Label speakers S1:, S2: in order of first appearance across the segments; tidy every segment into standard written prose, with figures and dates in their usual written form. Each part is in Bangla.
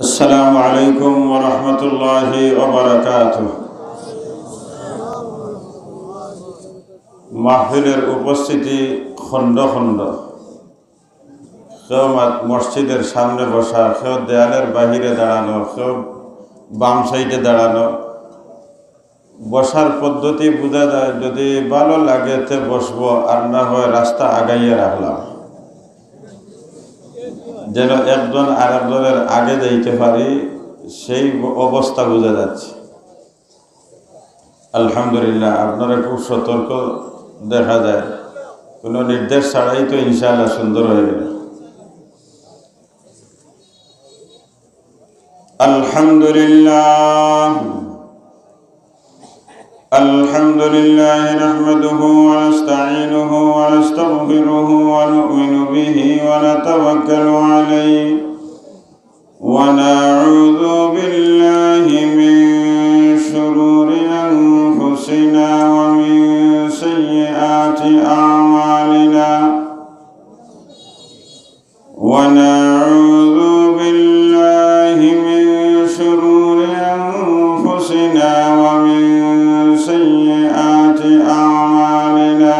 S1: আসসালামু আলাইকুম ওয়া রাহমাতুল্লাহি ওয়া বারাকাতুহু। মাহফিলের উপস্থিতি খণ্ড খণ্ড, কেউ মসজিদের সামনে বসা, কেউ দেয়ালের বাহিরে দাঁড়ানো, কেউ বাম সাইডে দাঁড়ানো। বসার পদ্ধতি বোঝা যায়, যদি ভালো লাগে তে বসবো, আর না হয় রাস্তা আগাইয়ে রাখলাম, যেন একজন আরেকজনের আগে যাইতে পারি, সেই অবস্থা বোঝা যাচ্ছে। আলহামদুলিল্লাহ, আপনারা খুব সতর্ক দেখা যায়, কোনো নির্দেশ ছাড়াই তো ইনশাআল্লাহ সুন্দর হয়ে গেল। আলহামদুলিল্লাহ আলহামদুলিল্লাহ নাহমাদুহু ওয়া নাস্তাঈনুহু ওয়া নাস্তাগফিরুহু ওয়া নু'মিনু বিহি ওয়া নাতাওয়াক্কালু আলাইহি ওয়া না'উযু বিল্লাহি মিন শুরুরি আনফুসিনা ওয়া মিন sayyiati a'malina wa na'udzu billahi min shururi anfusina wa min sayyiati a'malina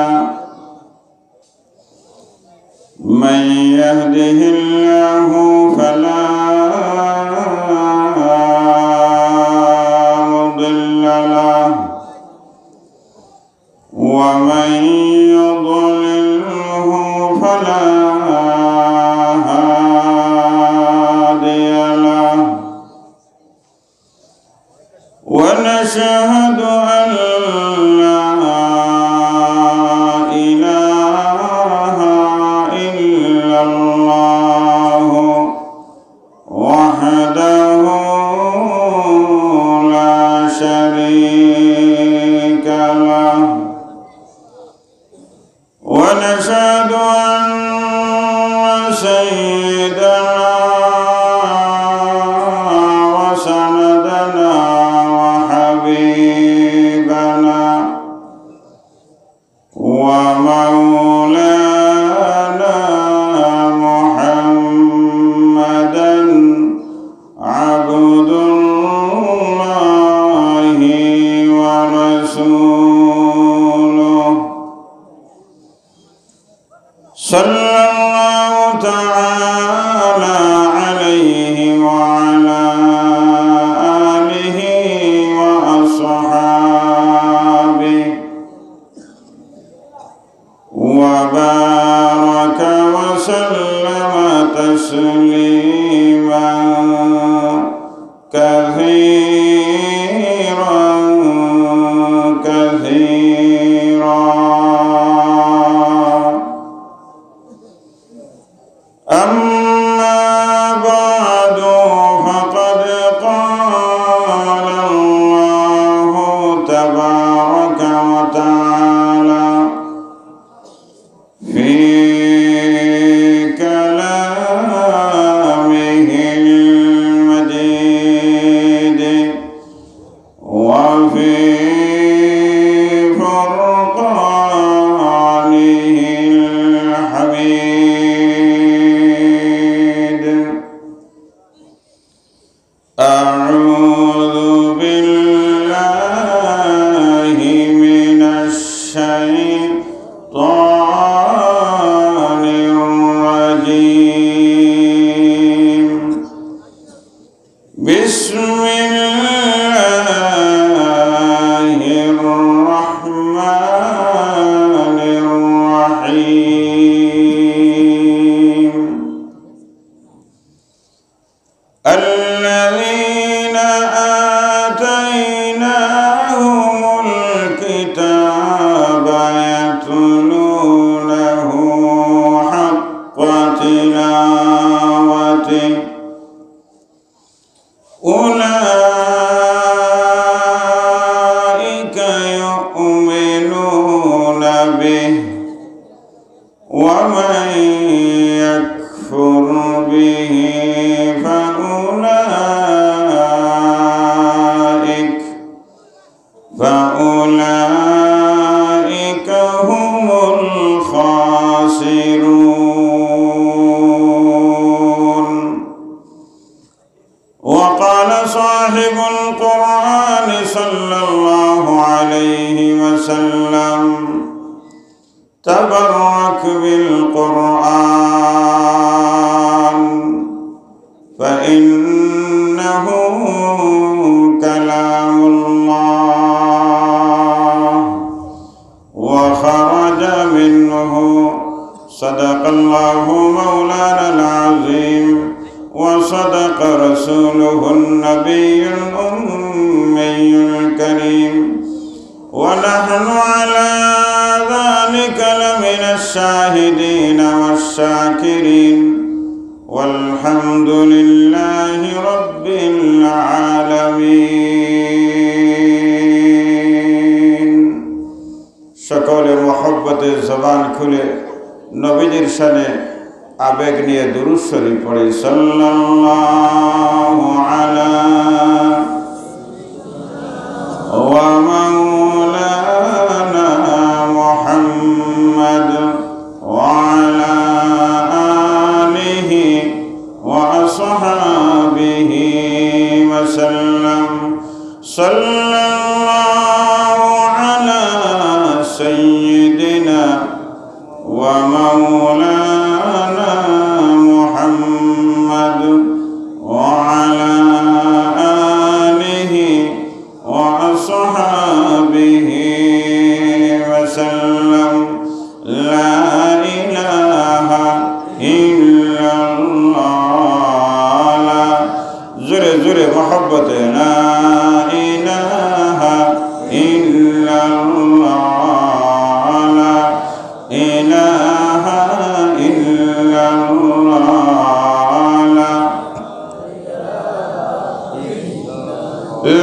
S1: man yahdihillahu fala mudilla lahu ومن يضلله فلا هادي له ونشهد أن لا إله إلا الله وحده لا شريك له ونشهد أن سيدنا وسندنا وحبيبنا ومولانا محمدا عبد الله ورسوله صلى الله تعالى عليه وعلى آله وأصحابه وبارك وسلم تسليما كثيرا كثيرا. أما بعد، فقد قال الله تبارك وتعالى في كلامه المجيد وفي فرقانه الحميد: أعوذ بالله من الشيطان الرجيم. بسم الله الرحمن الرحيم. الذين آتيناهم الكتاب يتلونه حق تلاوته أولئك يؤمنون به ومن يكفر به فأولئك هم الخاسرون. قال صاحب القرآن صلى الله عليه وسلم تبرك بالقرآن فإنه كلام الله وخرج منه صدق الله مولانا العظيم وصدق رسوله النبي الأمي الكريم ونحن على ذلك لمن الشاهدين والشاكرين والحمد لله رب العالمين সকলে মহব্বতে জবান খুলে নবীজির শানে আবেগ নিয়ে দুরূদ শরীফ পড়ি সাল্লাল্লাহু আলা ওয়া মাওলানা মুহাম্মদ ওয়া আলা আলিহি ওয়া আসহাবিহি ওয়া সাল্লাম সাল্লাল্লাহু আলা সাইয়্যিদিনা ওয়া মাওলানা মুহাম্মদ ওয়া আলা আলিহি ওয়া আসহাবিহি ওয়া সাল্লাম লা ইলাহা ইল্লাল্লাহ জোরে জোরে মহব্বতে লা ইলাহা ইল্লাল্লাহ লা ইলাহা ইল্লাল্লাহ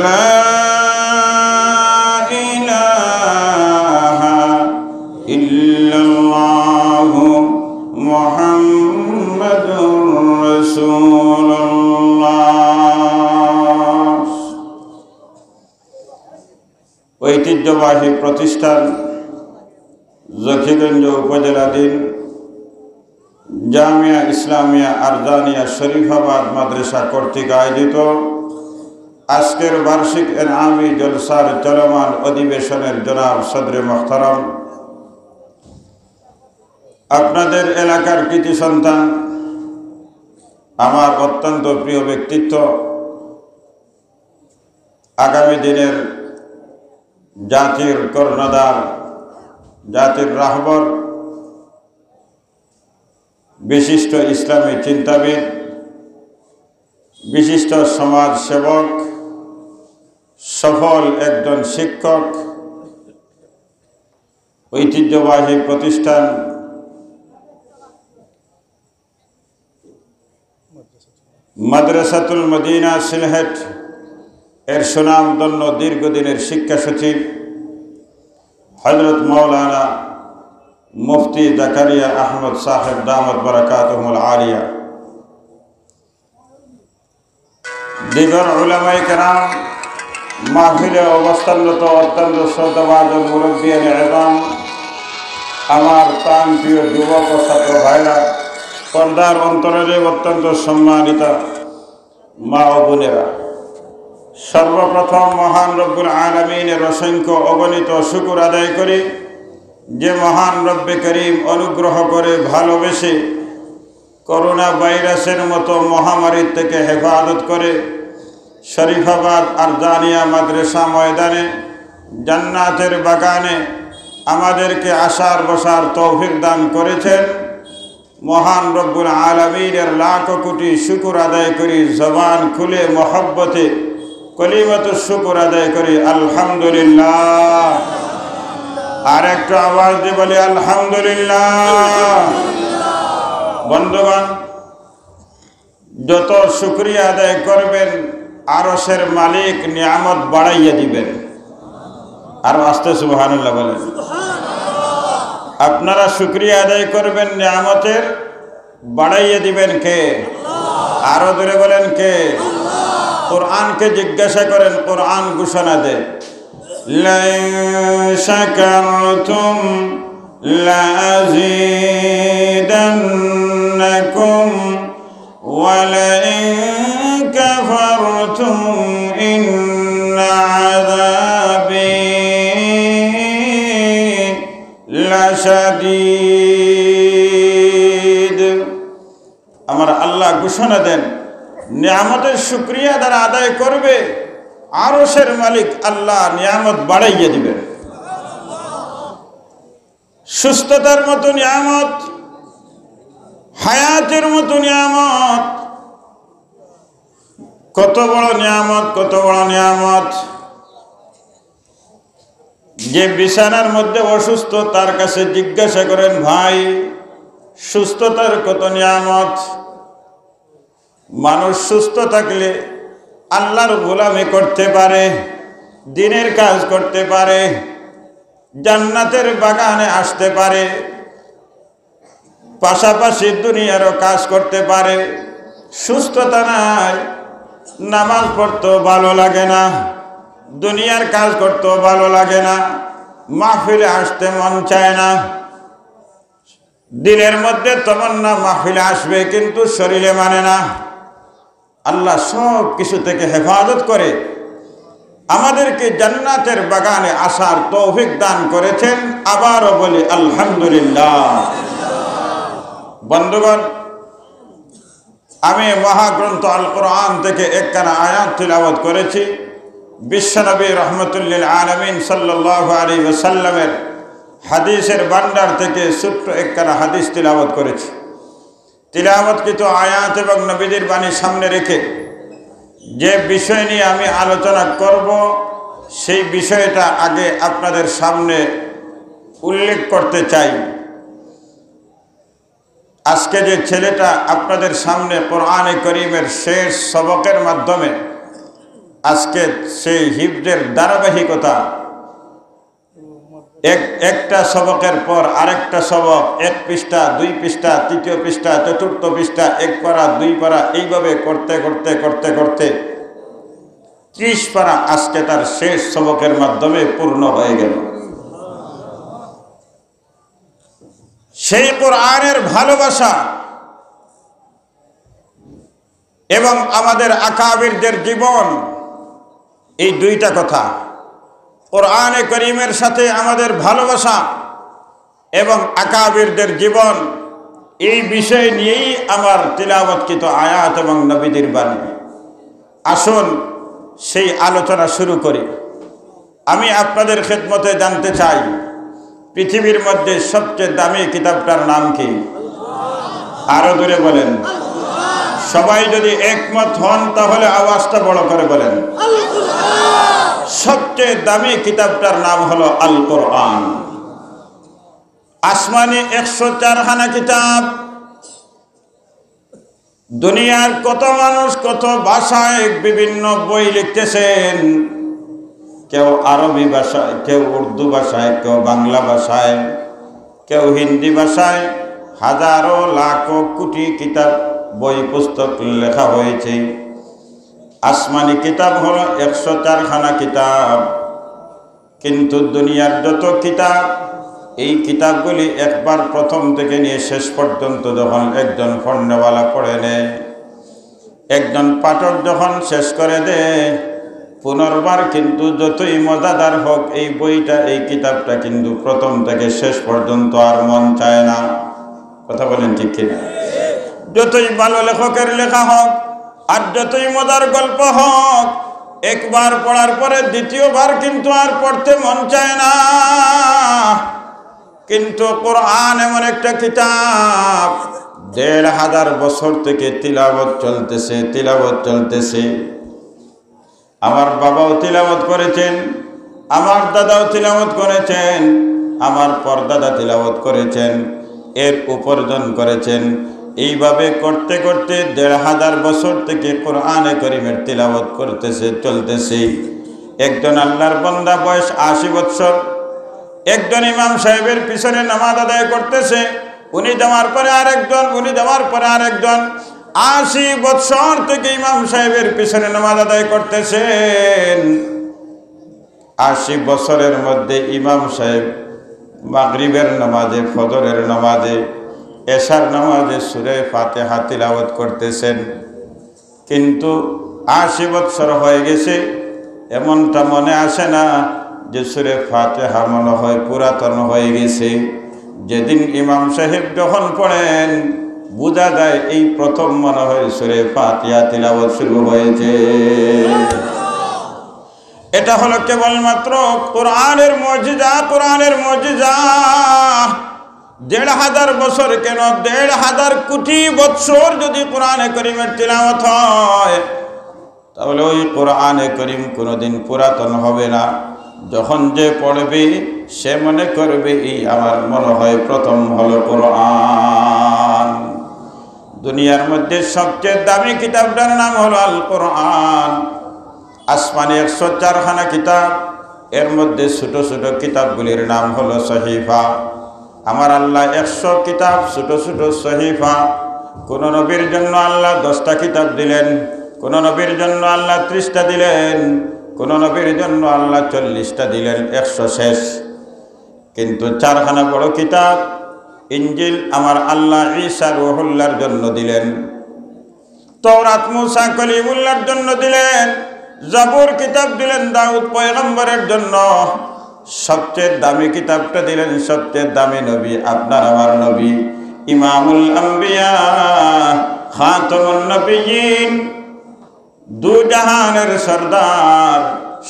S1: লা ইলাহা ইল্লাল্লাহ মুহাম্মাদুর রাসূলুল্লাহ। ঐতিহ্যবাহী প্রতিষ্ঠান জকিগঞ্জ উপজেলাধীন জামিয়া ইসলামিয়া আরজানিয়া শরীফাবাদ মাদ্রাসা কর্তৃক আয়োজিত আজকের বার্ষিক এনআমি জলসার চলমান অধিবেশনের জনাব সদরে মুহতারাম, আপনাদের এলাকার কৃতি সন্তান, আমার অত্যন্ত প্রিয় ব্যক্তিত্ব, আগামী দিনের জাতির কর্ণধার, জাতির রাহবর, বিশিষ্ট ইসলামী চিন্তাবিদ, বিশিষ্ট সমাজ সেবক, সফল একজন শিক্ষক, ঐতিহ্যবাহী প্রতিষ্ঠান মাদ্রাসাতুল মদিনা সিলহেট এর সুনামধন্য দীর্ঘদিনের শিক্ষা সচিব হযরত মাওলানা মুফতি জাকারিয়া আহমদ সাহেব দামত বারাকাতুহুল আলিয়া, দিগর উলামায়ে কেরাম, মাহফিলে অবস্থানরত অত্যন্ত শ্রদ্ধাভাজন মুরব্বিয়ানে ইজম, আমার প্রাণ প্রিয় যুবক ও ছাত্র ভাইরা, পর্দার অন্তরে অত্যন্ত সম্মানিত মা ও বোনেরা, সর্বপ্রথম মহান রব্বুল আলামিনের অসংখ্য অগণিত শুকর আদায় করি যে মহান রব্বে করিম অনুগ্রহ করে ভালোবেসে করোনা ভাইরাসের মতো মহামারীর থেকে হেফাজত করে শরীফাবাদ আরজানিয়া মাদ্রাসা ময়দানে জান্নাতের বাগানে আমাদেরকে আসার বসার তৌফিক দান করেছেন। মহান রব্বুল আলামিনের লাখ কোটি শুকর আদায় করি, জবান খুলে মহব্বতে কলিমাতুশ শুকর আদায় করি আলহামদুলিল্লাহ। আর একটু আওয়াজ দিয়ে বলি আলহামদুলিল্লাহ। বন্ধুগণ, যত শুকরিয়া আদায় করবেন আরশের মালিক নিয়ামত বাড়াইয়া দিবেন। আর আস্তে সুবহানাল্লাহ বলেন। আপনারা শুকরিয়া আদায় করবেন, নিয়ামতের বাড়াইয়া দিবেন কে? আরো ধরে বলেন কে? কোরআনকে জিজ্ঞাসা করেন, কোরআন ঘোষণা দেয় لئن شكرتم لأزيدنكم ولئن كفرتم ঘোষণা দেন, নিয়ামতের শুকরিয়া যারা আদায় করবে আরশের মালিক আল্লাহ নিয়ামত বাড়াইয়া দিবেন। সুস্থতার মতো নিয়ামত, হায়াতের মতো নিয়ামত, কত বড় নিয়ামত, কত বড় নিয়ামত। যে বিছানার মধ্যে অসুস্থ তার কাছে জিজ্ঞাসা করেন, ভাই সুস্থতার কত নিয়ামত। মানুষ সুস্থ থাকলে আল্লাহর গোলামি করতে পারে, দ্বীনের কাজ করতে পারে, জান্নাতের বাগানে আসতে পারে, পাশাপাশি দুনিয়ারও কাজ করতে পারে। সুস্থতা নাই, নামাজ পড়তেও ভালো লাগে না, দুনিয়ার কাজ করতেও ভালো লাগে না, মাহফিলে আসতে মন চায় না। দিলের মধ্যে তমন্না মাহফিলে আসবে, কিন্তু শরীরে মানে না। আল্লাহ সব কিছু থেকে হেফাজত করে আমাদেরকে জান্নাতের বাগানে আসার তৌফিক দান করেছেন। আবারও বলি আলহামদুলিল্লাহ। বন্ধুগণ, আমি মহাগ্রন্থ আল কোরআন থেকে একখানা আয়াত তিলাওয়াত করেছি। বিশ্বনবী রহমতুল্লিল আলামিন সাল্লাল্লাহু আলাইহি ওয়াসাল্লামের হাদিসের ভান্ডার থেকে ছোট্ট একখানা হাদিস তিলাওয়াত করেছি। তিলাওয়াতকৃত আয়াত এবং নবীদের বাণী সামনে রেখে যে বিষয় নিয়ে আমি আলোচনা করব, সেই বিষয়টা আগে আপনাদের সামনে উল্লেখ করতে চাই। আজকে যে ছেলেটা আপনাদের সামনে কোরআনে করিমের শেষ সবকের মাধ্যমে আজকে সেই হিফজের ধারাবাহিকতা, একটা সবকের পর আরেকটা সবক, এক পৃষ্ঠা, দুই পৃষ্ঠা, তৃতীয় পৃষ্ঠা, চতুর্থ পৃষ্ঠা, এক পারা, দুই পারা, এইভাবে করতে করতে করতে করতে 30 পারা আজকে তার শেষ সবকের মাধ্যমে পূর্ণ হয়ে গেল। সেই কোরআনের ভালোবাসা এবং আমাদের আকাবিরদের জীবন, এই দুইটা কথা, কোরআনে করিমের সাথে আমাদের ভালোবাসা এবং আকাবিরদের জীবন, এই বিষয় নিয়েই আমার তিলাওয়াতকৃত আয়াত এবং নবীদের বাণী। আসুন সেই আলোচনা শুরু করি। আমি আপনাদের খেদমতে জানতে চাই, পৃথিবীর মধ্যে সবচেয়ে দামি কিতাবটার নাম কি? আরো দূরে বলেন। সবাই যদি একমত হন তাহলে আওয়াজটা বড় করে বলেন। সবচেয়ে দামি কিতাবটার নাম হলো আল কোরআন। আসমানি 104 খানা কিতাব। দুনিয়ার কত মানুষ কত ভাষায় বিভিন্ন বই লিখতেছেন, কেউ আরবি ভাষায়, কেউ উর্দু ভাষায়, কেউ বাংলা ভাষায়, কেউ হিন্দি ভাষায়। হাজারো লাখো কোটি কিতাব, বই পুস্তক লেখা হয়েছে। আসমানি কিতাব হলো 104 খানা কিতাব। কিন্তু দুনিয়ার যত কিতাব, এই কিতাবগুলি একবার প্রথম থেকে নিয়ে শেষ পর্যন্ত যখন একজন পড়নেওয়ালা পড়ে নেয়, একজন পাঠক যখন শেষ করে দেয়, পুনর্বার কিন্তু যতই মজাদার হোক এই বইটা, এই কিতাবটা কিন্তু প্রথম থেকে শেষ পর্যন্ত আর মন চায় না। কথা বলেন ঠিক কিনা? যতই ভালো লেখকের লেখা হোক আর যতই মজার গল্প হোক, একবার পড়ার পরে দ্বিতীয়বার কিন্তু আর পড়তে মন চায় না। কিন্তু কোরআন এমন একটা কিতাব, 1500 বছর থেকে তিলাওয়াত চলতেছে, তিলাওয়াত চলতেছে। আমার বাবাও তিলাওয়াত করেছেন, আমার দাদাও তিলাওয়াত করেছেন, আমার পরদাদা তিলাওয়াত করেছেন, এর উপার্জন করেছেন। এইভাবে করতে করতে 1500 বছর থেকে কোরআনে করিমের তিলাওয়াত করতেছে, চলতেছে। একজন আল্লাহর বান্দা বয়স 80 বছর, একজন ইমাম সাহেবের পিছনে নামাজ আদায় করতেছে, উনি যাওয়ার পরে আরেকজন, উনি যাওয়ার পরে আরেকজন। 80 বছর থেকে ইমাম সাহেবের পিছনে নামাজ আদায় করতেছেন। 80 বছরের মধ্যে ইমাম সাহেব মাগরিবের নামাজে, ফজরের নামাজে, এশার নামাজে সূরা ফাতিহা তিলাওয়াত করতেছেন। কিন্তু 80 বছর হয়ে গেছে, এমনটা মনে আসে না যে সূরা ফাতিহা মনে হয় পুরাতন হয়ে গেছে। যেদিন ইমাম সাহেব যখন পড়েন, বোঝা যায় এই প্রথম মনে হয় সূরা ফাতিহা তিলাওয়াত শুরু হয়েছে। এটা হলো কেবলমাত্র কোরআনের মুজিজা, কোরআনের মুজিজা। ১,৫০০ বছর কেন ১,৫০০ কোটি বছর যদি কোরআনে করিমের তিলাওয়াত হয়, তাহলে ওই কোরআনে করিম কোনোদিন পুরাতন হবে না। যখন যে পড়বে সে মনে করবে এই আমার মনে হয় প্রথম হলো কোরআন। দুনিয়ার মধ্যে সবচেয়ে দামি কিতাবটার নাম হলো আল কোরআন। আসমানে ১০৪ খানা কিতাব, এর মধ্যে ছোট ছোট কিতাবগুলির নাম হলো সহিফা। আমার আল্লাহ ১০০ কিতাব, ছোট ছোট সহিফা। কোন নবীর জন্য আল্লাহ 10টা কিতাব দিলেন, কোন নবীর জন্য আল্লাহ 30টা দিলেন, কোন নবীর জন্য আল্লাহ 40টা দিলেন, 100 শেষ। কিন্তু 4খানা বড় কিতাব ইনজিল আমার আল্লাহ ঈসা রূহুল্লাহর জন্য দিলেন, তাওরাত মুসা কলিমুল্লাহর জন্য দিলেন, জাবুর কিতাব দিলেন দাউদ পয়গম্বরের জন্য। সবচেয়ে দামি কিতাবটা দিলেন সবচেয়ে দামি নবী, আপনার আমার নবী, ইমামুল আম্বিয়া, খাতামুন নবিয়্যিন, দু জাহানের সরদার,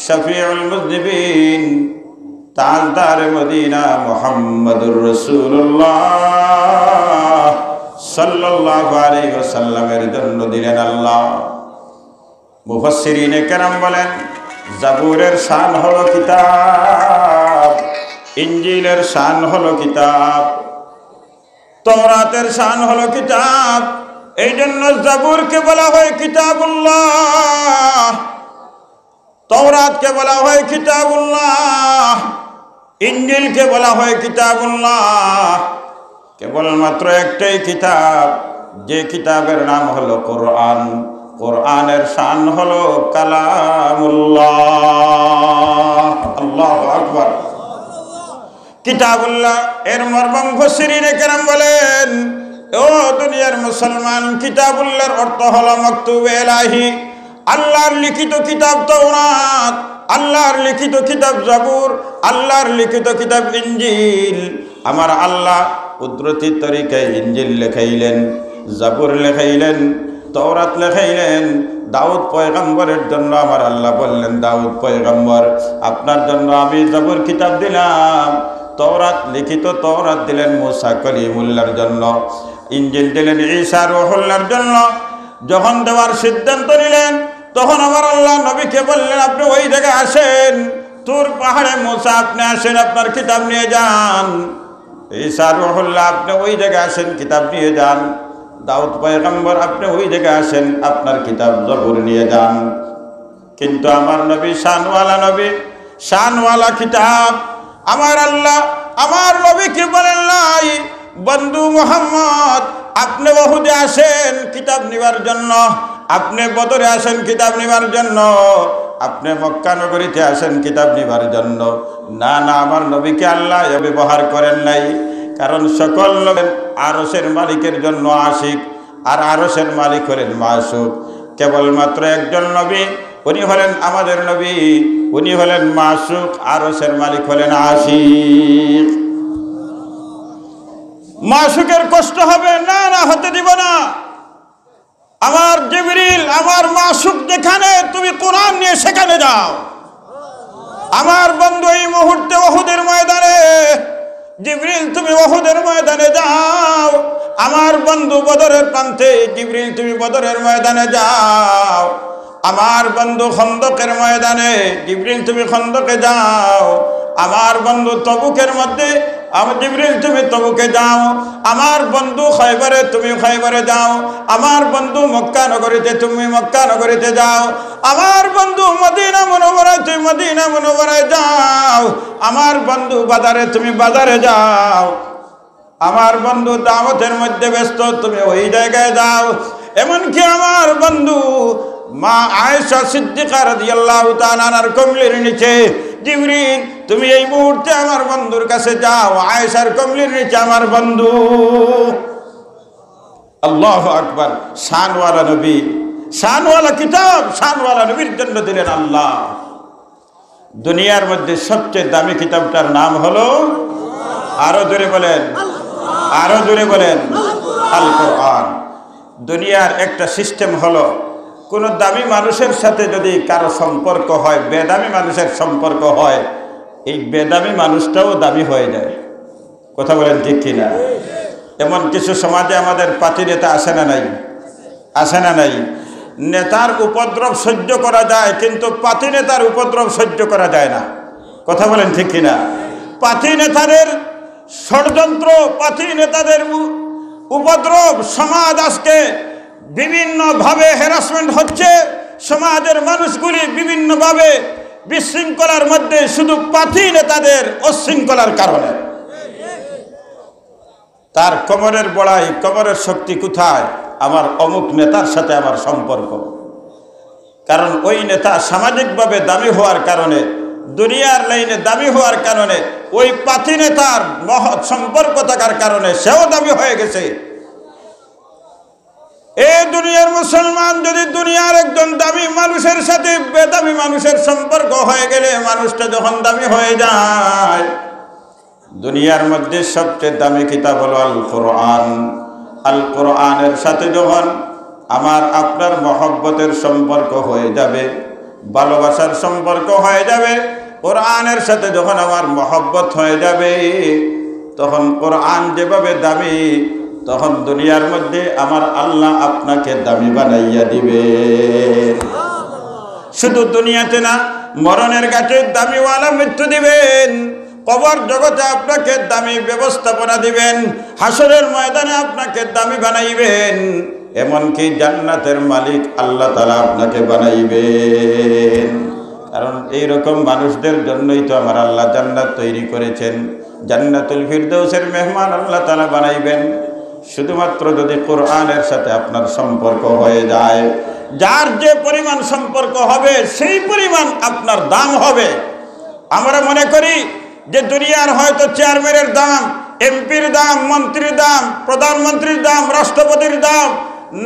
S1: শফিউল মুযনিবিন, তাজদার মদিনা মুহাম্মদুর রাসূলুল্লাহ সাল্লাল্লাহু আলাইহি ওয়াসাল্লামের জন্য দিলেন আল্লাহ। মুফাসসিরিনে কেরাম বলেন, জাবুরের শান হলো কিতাব, ইনজিলের শান হলো কিতাব, তাওরাতের শান হলো কিতাব। এই জন্য জাবুরকে বলা হয় কিতাবুল্লাহ, তাওরাতকে বলা হয় কিতাবুল্লাহ, ইনজিলকে বলা হয় কিতাবুল্লাহ। কেবলমাত্র একটাই কিতাব, যে কিতাবের নাম হলো কোরআন। কোরআনের শান হলো কালামুল্লাহ। আল্লাহু আকবার। কিতাবুল্লাহ এর মর্ম মুফাসসিরিনে কেরাম বলেন, ও দুনিয়ার মুসলমান, কিতাবুল্লাহর অর্থ হলো মাকতুবে ইলাহি, আল্লাহর লিখিত কিতাব তাওরাত, আল্লাহর লিখিত কিতাব জাবুর, আল্লাহর লিখিত কিতাব ইনজিল। আমার আল্লাহ কুদরতি তরিকায় ইনজিল লেখাইলেন, জাবুর লেখাইলেন, তাওরাত লেখাইলেন। দাউদ পয়গম্বরের জন্য আমার আল্লাহ বললেন, দাউদ পয়গম্বর আপনার জন্য আমি জাবুর কিতাব দিলাম, তাওরাত লিখিত তাওরাত দিলেন মুসা কলিমুল্লাহর জন্য, ইনজিল দিলেন ঈসা রূহুল্লাহর জন্য। যখন দেওয়ার সিদ্ধান্ত নিলেন, তখন আমার আল্লাহ নবীকে বললেন, আপনি ওই জায়গায় আসেন, তুর পাহাড়ে মুসা আপনি আসেন, আপনার কিতাব নিয়ে যান। ঈসা রূহুল্লাহ আপনি ওই জায়গায় আসেন, কিতাব নিয়ে যান। দাউদ পয়গম্বর আপনি ওই জায়গায় আসেন, আপনার কিতাব জাবুর নিয়ে যান। কিন্তু আমার নবী শানওয়ালা নবী, শানওয়ালা কিতাব। আমার আল্লাহ আমার নবীকে বলেন নাই, বন্ধু মুহাম্মদ আপনি উহুদে আসেন কিতাব নিবার জন্য, আপনি বদরে আসেন কিতাব নিবার জন্য, আপনি মক্কা নগরীতে আসেন কিতাব নিবার জন্য। না না, আমার নবীকে আল্লাহ ব্যবহার করেন নাই। কারণ সকল নবী আরশের মালিকের জন্য আশিক, আর আরশের মালিক হলেন মাসুক। কেবলমাত্র একজন নবী, উনি হলেন আমাদের নবী, উনি হলেন মাসুক, আরশের মালিক হলেন আশিক। মাসুকের কষ্ট হবে না, না হতে দিব না। আমার জিবরিল, আমার মাসুক যেখানে, তুমি কোরআন নিয়ে সেখানে যাও। আমার বন্ধু এই মুহূর্তে উহুদের ময়দানে, জিবরিল তুমি উহুদের ময়দানে যাও। আমার বন্ধু বদরের প্রান্তে, জিবরিল তুমি বদরের ময়দানে যাও। আমার বন্ধু খন্দকের ময়দানে, জিবরিল তুমি খন্দকে যাও। আমার বন্ধু তবুকের মধ্যে, জিবরিল তুমি তবুকে যাও। আমার বন্ধু খয়বরে, তুমি খয়বরে যাও। আমার বন্ধু মক্কা নগরীতে, তুমি মক্কা নগরীতে যাও। আমার বন্ধু মদিনা মুনওয়ারায়, তুমি মদিনা মুনওয়ারায় যাও। আমার বন্ধু বাজারে, তুমি বাজারে যাও। আমার বন্ধু দাওয়াতের মধ্যে ব্যস্ত, তুমি ওই জায়গায় যাও। এমনকি আমার বন্ধু মা আয়েশা সিদ্দিকা রাদিয়াল্লাহু তাআলা আনহার কমলির নিচে, জিবরিল তুমি এই মুহূর্তে আমার বন্ধুর কাছে যাও। আয়েশার কমলির নিচে আমার বন্ধু। আল্লাহু আকবার। শানওয়ালা নবী, শানওয়ালা কিতাব, শানওয়ালা নবীর জন্য দিলেন আল্লাহ। দুনিয়ার মধ্যে সবচেয়ে দামি কিতাবটার নাম হলো, আরো জোরে বলেন, আরো জোরে বলেন, আল কোরআন। দুনিয়ার একটা সিস্টেম হলো, কোনো দামি মানুষের সাথে যদি কারো সম্পর্ক হয়, বেদামি মানুষের সম্পর্ক হয়, এই বেদামি মানুষটাও দামি হয়ে যায়। কথা বলেন ঠিক কিনা? এমন কিছু সমাজে আমাদের পাতি নেতা আসে না নাই? আসে না নাই? নেতার উপদ্রব সহ্য করা যায়, কিন্তু পাতি নেতার উপদ্রব সহ্য করা যায় না। কথা বলেন ঠিক কিনা? পাতি নেতাদের ষড়যন্ত্র, পাতি নেতাদের উপদ্রব, সমাজ আজকে বিভিন্নভাবে হ্যারাসমেন্ট হচ্ছে। সমাজের মানুষগুলি বিভিন্নভাবে বিশৃঙ্খলার মধ্যে, শুধু পাতি নেতাদের অশৃঙ্খলার কারণে। তার কোমরের বড়াই, কোমরের শক্তি কোথায়? আমার অমুক নেতার সাথে আমার সম্পর্ক। কারণ ওই নেতা সামাজিকভাবে দামি হওয়ার কারণে, দুনিয়ার লাইনে দামি হওয়ার কারণে, ওই পাতি নেতার মহৎ সম্পর্ক থাকার কারণে সেও দামি হয়ে গেছে। এই দুনিয়ার মুসলমান যদি দুনিয়ার একজন দামি মানুষের সাথে বেদামি মানুষের সম্পর্ক হয়ে গেলে, মানুষটা যখন দামি হয়ে যায়, দুনিয়ার মধ্যে সবচেয়ে দামি কিতাব হলো আল কোরআন। আল কোরআনের সাথে যখন আমার আপনার মহব্বতের সম্পর্ক হয়ে যাবে, ভালোবাসার সম্পর্ক হয়ে যাবে, কোরআনের সাথে যখন আমার মহব্বত হয়ে যাবে, তখন কোরআন যেভাবে দামি, তখন দুনিয়ার মধ্যে আমার আল্লাহ আপনাকে দামি বানাইয়া দিবে। শুধু দুনিয়াতে না, মরণের ঘাটে দামিওয়ালা মৃত্যু দিবেন, কবর জগতে আপনাকে দামি ব্যবস্থাপনা দিবেন, হাসরের ময়দানে আপনাকে দামি বানাইবেন, এমনকি জান্নাতের মালিক আল্লাহ তাআলা আপনাকে বানাইবেন। কারণ এইরকম মানুষদের জন্যই তো আমার আল্লাহ জান্নাত তৈরি করেছেন। জান্নাতুল ফিরদৌসের মেহমান আল্লাহ তাআলা বানাইবেন শুধুমাত্র যদি কোরআনের সাথে আপনার সম্পর্ক হয়ে যায়। যার যে পরিমাণ সম্পর্ক হবে, সেই পরিমাণ আপনার দাম হবে। আমরা মনে করি যে দুনিয়ার হয়তো চেয়ারম্যানের দাম, এমপির দাম, মন্ত্রীর দাম, প্রধানমন্ত্রীর দাম, রাষ্ট্রপতির দাম,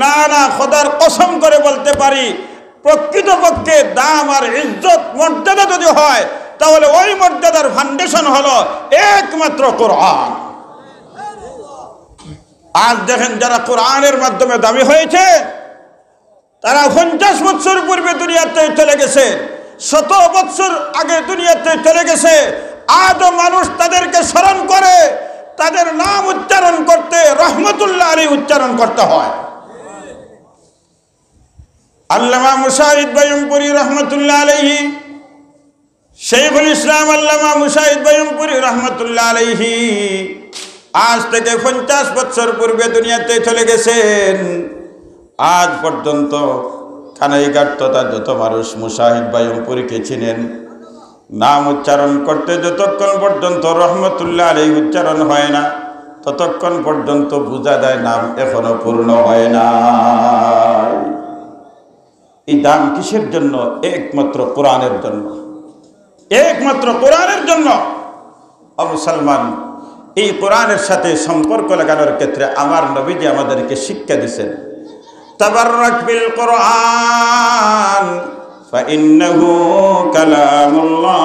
S1: না না, খোদার কসম করে বলতে পারি, প্রকৃতপক্ষে দাম আর ইজ্জত মর্যাদা যদি হয়, তাহলে ওই মর্যাদার ফাউন্ডেশন হলো একমাত্র কোরআন। আজ দেখেন, যারা কোরআনের মাধ্যমে দামি হয়েছে, তারা 50 বছর পূর্বে দুনিয়াতে চলে গেছে, 100 বছর আগে দুনিয়াতে চলে গেছে। আজও মানুষ তাদেরকে স্মরণ করে, তাদের নাম উচ্চারণ করতে রহমতুল্লাহ আলাইহি উচ্চারণ করতে হয়। আল্লামা মুশাহিদ বাইয়ুমপুরী রহমতুল্লাহ আলাইহি, শাইখুল ইসলাম আল্লামা মুশাহিদ বাইয়ুমপুরী রহমতুল্লাহ আলাইহি আজ থেকে 50 বছর পূর্বে দুনিয়াতে চলে গেছেন। আজ পর্যন্ত কানাইঘাট তথা যত মানুষ মুশাহিদ বাইয়ুমপুরীকে চিনেন, নাম উচ্চারণ করতে যতক্ষণ পর্যন্ত রহমতুল্লাহ আলাইহি উচ্চারণ হয় না, ততক্ষণ পর্যন্ত বোঝা যায় নাম এখনো পূর্ণ হয় না। এই দাম কিসের জন্য? একমাত্র কোরআনের জন্য, একমাত্র কোরআনের জন্য। ও মুসলমান, এই কোরআনের সাথে সম্পর্ক লাগানোর ক্ষেত্রে আমার নবীজি আমাদেরকে শিক্ষা দিয়েছেন, তাবাররাক বিল কোরআন ফাইন্নাহু কালামুল্লাহ।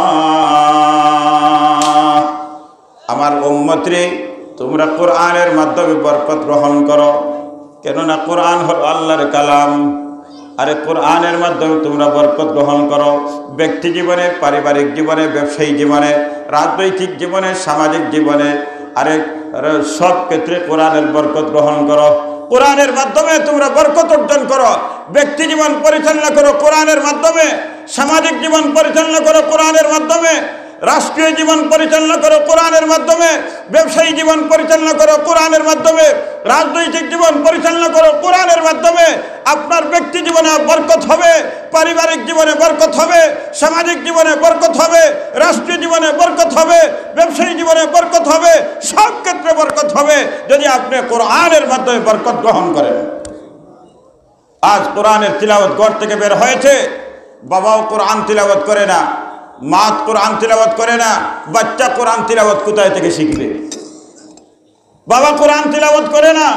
S1: আমার উম্মতরে, তোমরা কোরআনের মাধ্যমে বরকত গ্রহণ করো, কেননা কোরআন হলো আল্লাহর কালাম। আরে কোরআনের মাধ্যমে তোমরা বরকত গ্রহণ করো, ব্যক্তি জীবনে, পারিবারিক জীবনে, ব্যবসায়ী জীবনে, রাজনৈতিক জীবনে, সামাজিক জীবনে, আরে সব ক্ষেত্রে কোরআনের বরকত গ্রহণ করো। কোরআনের মাধ্যমে তোমরা বরকত অর্জন করো, ব্যক্তি জীবন পরিচালনা করো কোরআনের মাধ্যমে, সামাজিক জীবন পরিচালনা করো কোরআনের মাধ্যমে, রাষ্ট্রীয় জীবন পরিচালনা করো কোরআনের মাধ্যমে, ব্যবসায়ী জীবন পরিচালনা করো কোরআনের মাধ্যমে, রাজনৈতিক জীবন পরিচালনা করো কোরআনের মাধ্যমে। আপনার ব্যক্তি জীবনে বরকত হবে, পারিবারিক জীবনে বরকত হবে, সামাজিক জীবনে বরকত হবে, রাষ্ট্রীয় জীবনে বরকত হবে, ব্যবসায়ী জীবনে বরকত হবে, সব ক্ষেত্রে বরকত হবে যদি আপনি কোরআনের মাধ্যমে বরকত গ্রহণ করেন। আজ কোরআনের তিলাওয়াত ঘর থেকে বের হয়েছে, বাবাও কোরআন তিলাওয়াত করে না, মা কোরআন তিলাওয়াত করে না, বাচ্চা কোরআন তিলাওয়াত কোথায় থেকে শিখবে? বাবা কোরআন তিলাওয়াত করে না,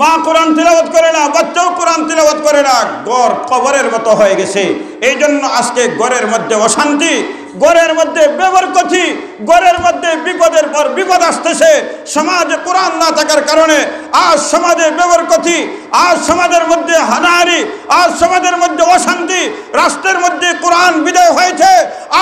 S1: মা কোরআন তিলাওয়াত করে না, বাচ্চাও কোরআন তিলাওয়াত করে না। ঘর কবরের মতো হয়ে গেছে। এই জন্য আজকে ঘরের মধ্যে অশান্তি, ঘরের মধ্যে বেবরকতি, ঘরের মধ্যে বিপদের পর বিপদ আসতেছে। সমাজে কোরআন না থাকার কারণে আজ সমাজে বেবরকতি, আজ সমাজের মধ্যে হানাহানি, আজ সমাজের মধ্যে অশান্তি, রাষ্ট্রের মধ্যে কোরআন বিদায় হয়েছে,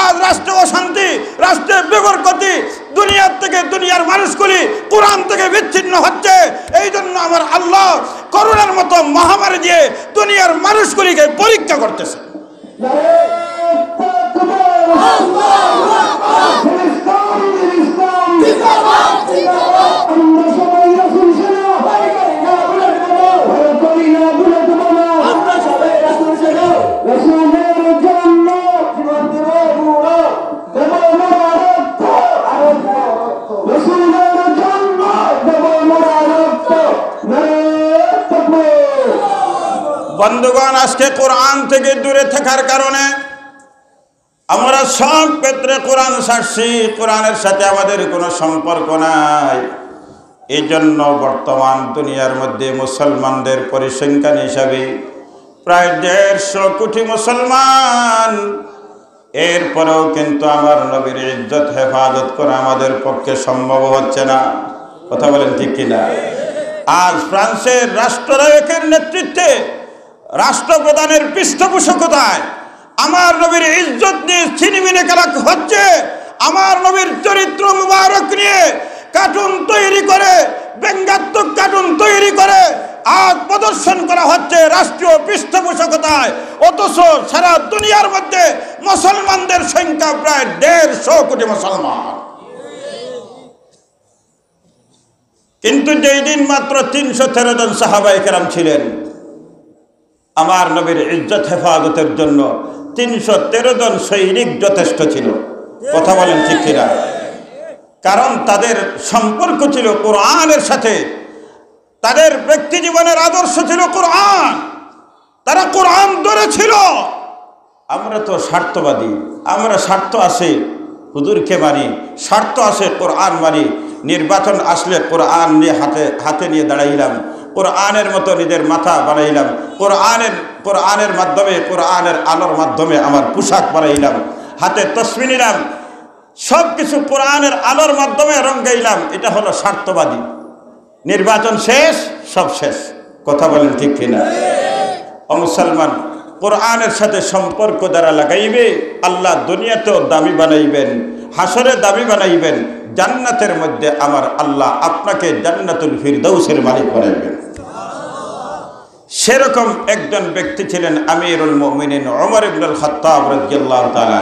S1: আজ রাষ্ট্রে অশান্তি, রাষ্ট্রে বেবরকতি, দুনিয়ার থেকে দুনিয়ার মানুষগুলি কোরআন থেকে বিচ্ছিন্ন হচ্ছে। এই জন্য আমার আল্লাহ করোনার মতো মহামারী দিয়ে দুনিয়ার মানুষগুলিকে পরীক্ষা করতেছে। বন্ধুগণ, আজকে কোরআন থেকে দূরে থাকার কারণে আমরা সব ক্ষেত্রে কোরআন ছাড়ছি, কোরআনের সাথে আমাদের কোনো সম্পর্ক নাই। এই জন্য বর্তমান দুনিয়ার মধ্যে মুসলমানদের পরিসংখ্যান হিসাবে প্রায় 150 কোটি মুসলমান। এরপরেও কিন্তু আমার নবীর ইজ্জত হেফাজত করা আমাদের পক্ষে সম্ভব হচ্ছে না। কথা বলেন ঠিক কিনা? আজ ফ্রান্সের রাষ্ট্রনায়কের নেতৃত্বে রাষ্ট্রপ্রধানের পৃষ্ঠপোষকতায় আমার নবীর ইজ্জত নিয়ে ছিনিমিনি খেলা হচ্ছে। আমার নবীর চরিত্র মুবারক নিয়ে কার্টুন তৈরি করে, ব্যঙ্গাত্মক কার্টুন তৈরি করে আজ প্রদর্শন করা হচ্ছে রাষ্ট্রীয় পৃষ্ঠপোষকতায়। অথচ সারা দুনিয়ার মধ্যে মুসলমানদের সংখ্যা প্রায় 150 কোটি মুসলমান। কিন্তু যেই দিন মাত্র 313 জন সাহাবায়ে কেরাম ছিলেন, আমার নবীর ইজ্জত হেফাজতের জন্য 313 জন সৈনিক যথেষ্ট ছিল। কথা বলেন ঠিক কিনা? কারণ তাদের সম্পর্ক ছিল কোরআনের সাথে, তাদের ব্যক্তি জীবনের আদর্শ ছিল কোরআন, তারা কোরআন ধরেছিল। আমরা তো স্বার্থবাদী, আমরা স্বার্থ আছে হুজুরকে মানি, স্বার্থ আছে কোরআন মানি। নির্বাচন আসলে কোরআন নিয়ে হাতে নিয়ে দাঁড়াইলাম, কোরআনের মতো নিজের মাথা বানাইলাম, কোরআনের মাধ্যমে, কোরআনের আলোর মাধ্যমে আমার পোশাক বানাইলাম, হাতে তসবিহ নিলাম, সব কিছু কোরআনের আলোর মাধ্যমে রঙাইলাম। এটা হলো স্বার্থবাদী। নির্বাচন শেষ, সব শেষ। কথা বলেন ঠিক কিনা? ও মুসলমান, কোরআনের সাথে সম্পর্ক দ্বারা লাগাইবে আল্লাহ দুনিয়াতেও দামি বানাইবেন, হাসরে দামি বানাইবেন, জান্নাতের মধ্যে আমার আল্লাহ আপনাকে জান্নাতুল ফিরদাউসের মালিক বানাইবেন। সেরকম একজন ব্যক্তি ছিলেন আমিরুল মুমিনিন ওমর ইবনুল খাত্তাব রাদিয়াল্লাহু তাআলা।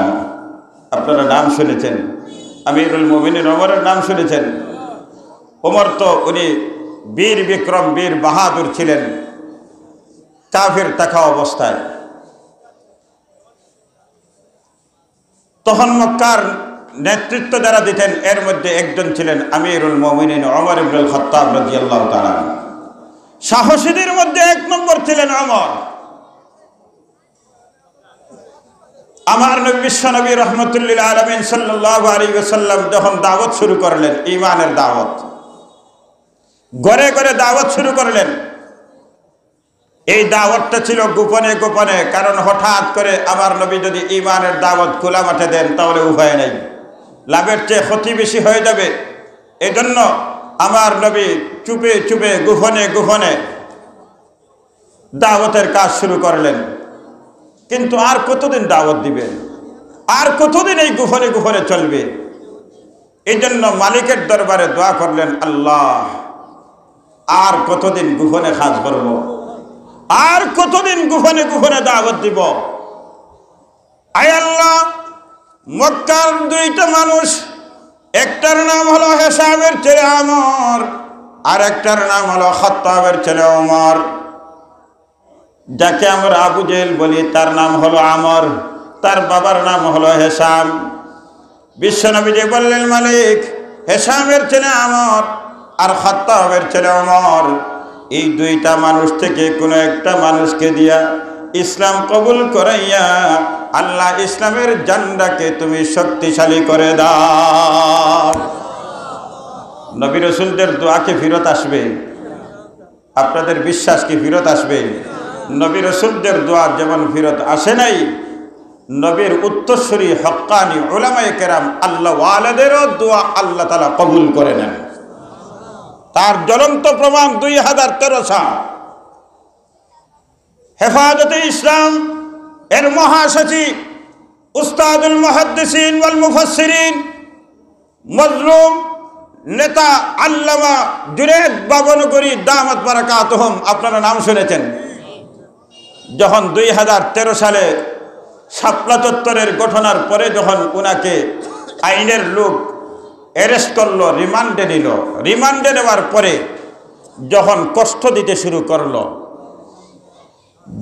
S1: আপনারা নাম শুনেছেন, আমিরুল মুমিনিন ওমরের নাম শুনেছেন। ওমর তো উনি বীর বিক্রম, বীর বাহাদুর ছিলেন কাফির থাকা অবস্থায়। তখন মক্কার নেতৃত্ব যারা দিতেন এর মধ্যে একজন ছিলেন আমিরুল মুমিনিন ওমর ইবনুল খাত্তাব রাদিয়াল্লাহু তাআলা। সাহসীদের মধ্যে 1 নম্বর ছিলেন ওমর। আমার নবী বিশ্বনবী রাহমাতুল্লিল আলামিন সাল্লাল্লাহু আলাইহি ওয়াসাল্লাম যখন দাওয়াত শুরু করলেন, ঈমানের দাওয়াত, ঘরে ঘরে দাওয়াত শুরু করলেন। এই দাওয়াতটা ছিল গোপনে গোপনে, কারণ হঠাৎ করে আমার নবী যদি ঈমানের দাওয়াত খোলা মাঠে দেন তাহলে উপায় নাই, লাভের চেয়ে ক্ষতি বেশি হয়ে যাবে। এজন্য আমার নবী চুপে চুপে গোপনে গোপনে দাওয়াতের কাজ শুরু করলেন। কিন্তু আর কতদিন দাওয়াত দিবেন? আর কতদিন এই গোপনে গোপনে চলবে? এই জন্য মালিকের দরবারে দোয়া করলেন, আল্লাহ আর কতদিন গোপনে কাজ করব? আর কতদিন গোপনে গোপনে দাওয়াত দিব? আয় আল্লাহ, মক্কার 2টা মানুষ, একটার নাম হলো হেসামের ছেলে আমর, আর একটার নাম হলো খাত্তাবের ছেলে ওমর। যাকে আমরা আবু জেহেল বলি তার নাম হলো আমর, তার বাবার নাম হলো হেসাম। বিশ্বনবীজি বললেন, মালিক হেসামের ছেলে আমর আর খাত্তাবের ছেলে ওমর, এই 2টা মানুষ থেকে কোনো একটা মানুষকে দিয়া ইসলাম কবুল করাইয়া আল্লাহ ইসলামের ঝান্ডাকে তুমি শক্তিশালী করে দাও। নবী রাসূলদের দোয়া কি ফিরত আসবে? আপনাদের বিশ্বাস কি ফিরত আসবে? নবী রাসূলদের দোয়া যেমন ফিরত আসে নাই, নবীর উত্তরসূরি হক্কানি উলামায়ে কেরাম আল্লাহ ওয়ালাদেরও দোয়া আল্লাহ তাআলা কবুল করে নেন। তার জ্বলন্ত প্রমাণ 2013 সাল হেফাজতে ইসলাম এর মহাসচিব উস্তাদুল মুহাদ্দিসিন ওয়াল মুফাসসিরিন মজলুম নেতা আল্লামা জুনেদ বাবনগরী দামাত বারাকাতুহুম, আপনারা নাম শুনেছেন। যখন 2013 সালে শাপলা চত্বরের ঘটনার পরে যখন ওনাকে আইনের লোক অ্যারেস্ট করলো, রিমান্ডে নেওয়ার পরে যখন কষ্ট দিতে শুরু করলো,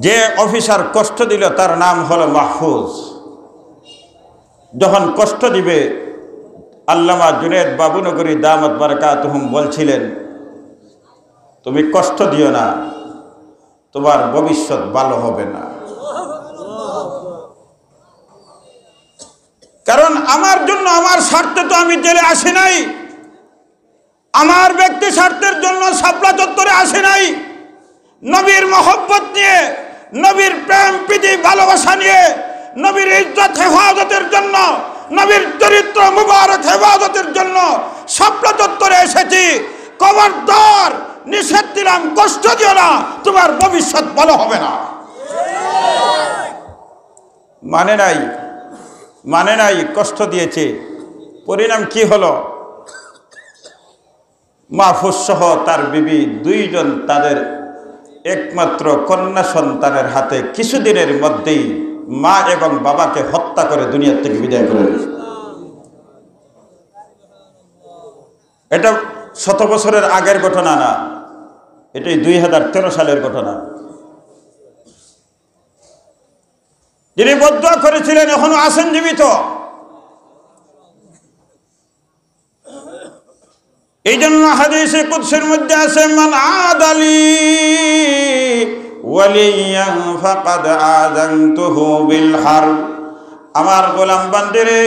S1: যে অফিসার কষ্ট দিল তার নাম হলো মাহফুজ। যখন কষ্ট দিবে আল্লামা জুনেদ বাবনগরী দামাত বারাকাতুহুম বলছিলেন, তুমি কষ্ট দিও না, তোমার ভবিষ্যৎ ভালো হবে না। কারণ আমার জন্য, আমার স্বার্থে তো আমি জেলে আসি নাই, আমার ব্যক্তি স্বার্থের জন্য শাপলা চত্বরে আসি নাই। নবীর মহব্বত নিয়ে, নবীর প্রেম প্রীতি ভালোবাসা নিয়ে, নবীর ইজ্জত হেফাজতের জন্য, নবীর চরিত্র মুবারক হেফাজতের জন্য শাপলা চত্বরে এসেছি। খবরদার, নিষেধ দিলাম, কষ্ট দিও না, তোমার ভবিষ্যৎ ভালো হবে না। মানে নাই, কষ্ট দিয়েছে। পরিণাম কি হলো? মাহফুজ সহ তার বিবি দুইজন তাদের একমাত্র কন্যা সন্তানের হাতে কিছুদিনের মধ্যেই মা এবং বাবাকে হত্যা করে দুনিয়া থেকে বিদায় করে দিয়েছে। এটা 100 বছরের আগের ঘটনা না, এটাই 2013 সালের ঘটনা। যিনি বদদুয়া করেছিলেন এখনো আছেন জীবিত। এই জন্য হাদিসে কুদসির মধ্যে আছে, মান আদালি ওয়ালিয়ান ফাকাদ আযানতুহু বিল হারব। আমার গোলাম বান্দিরে,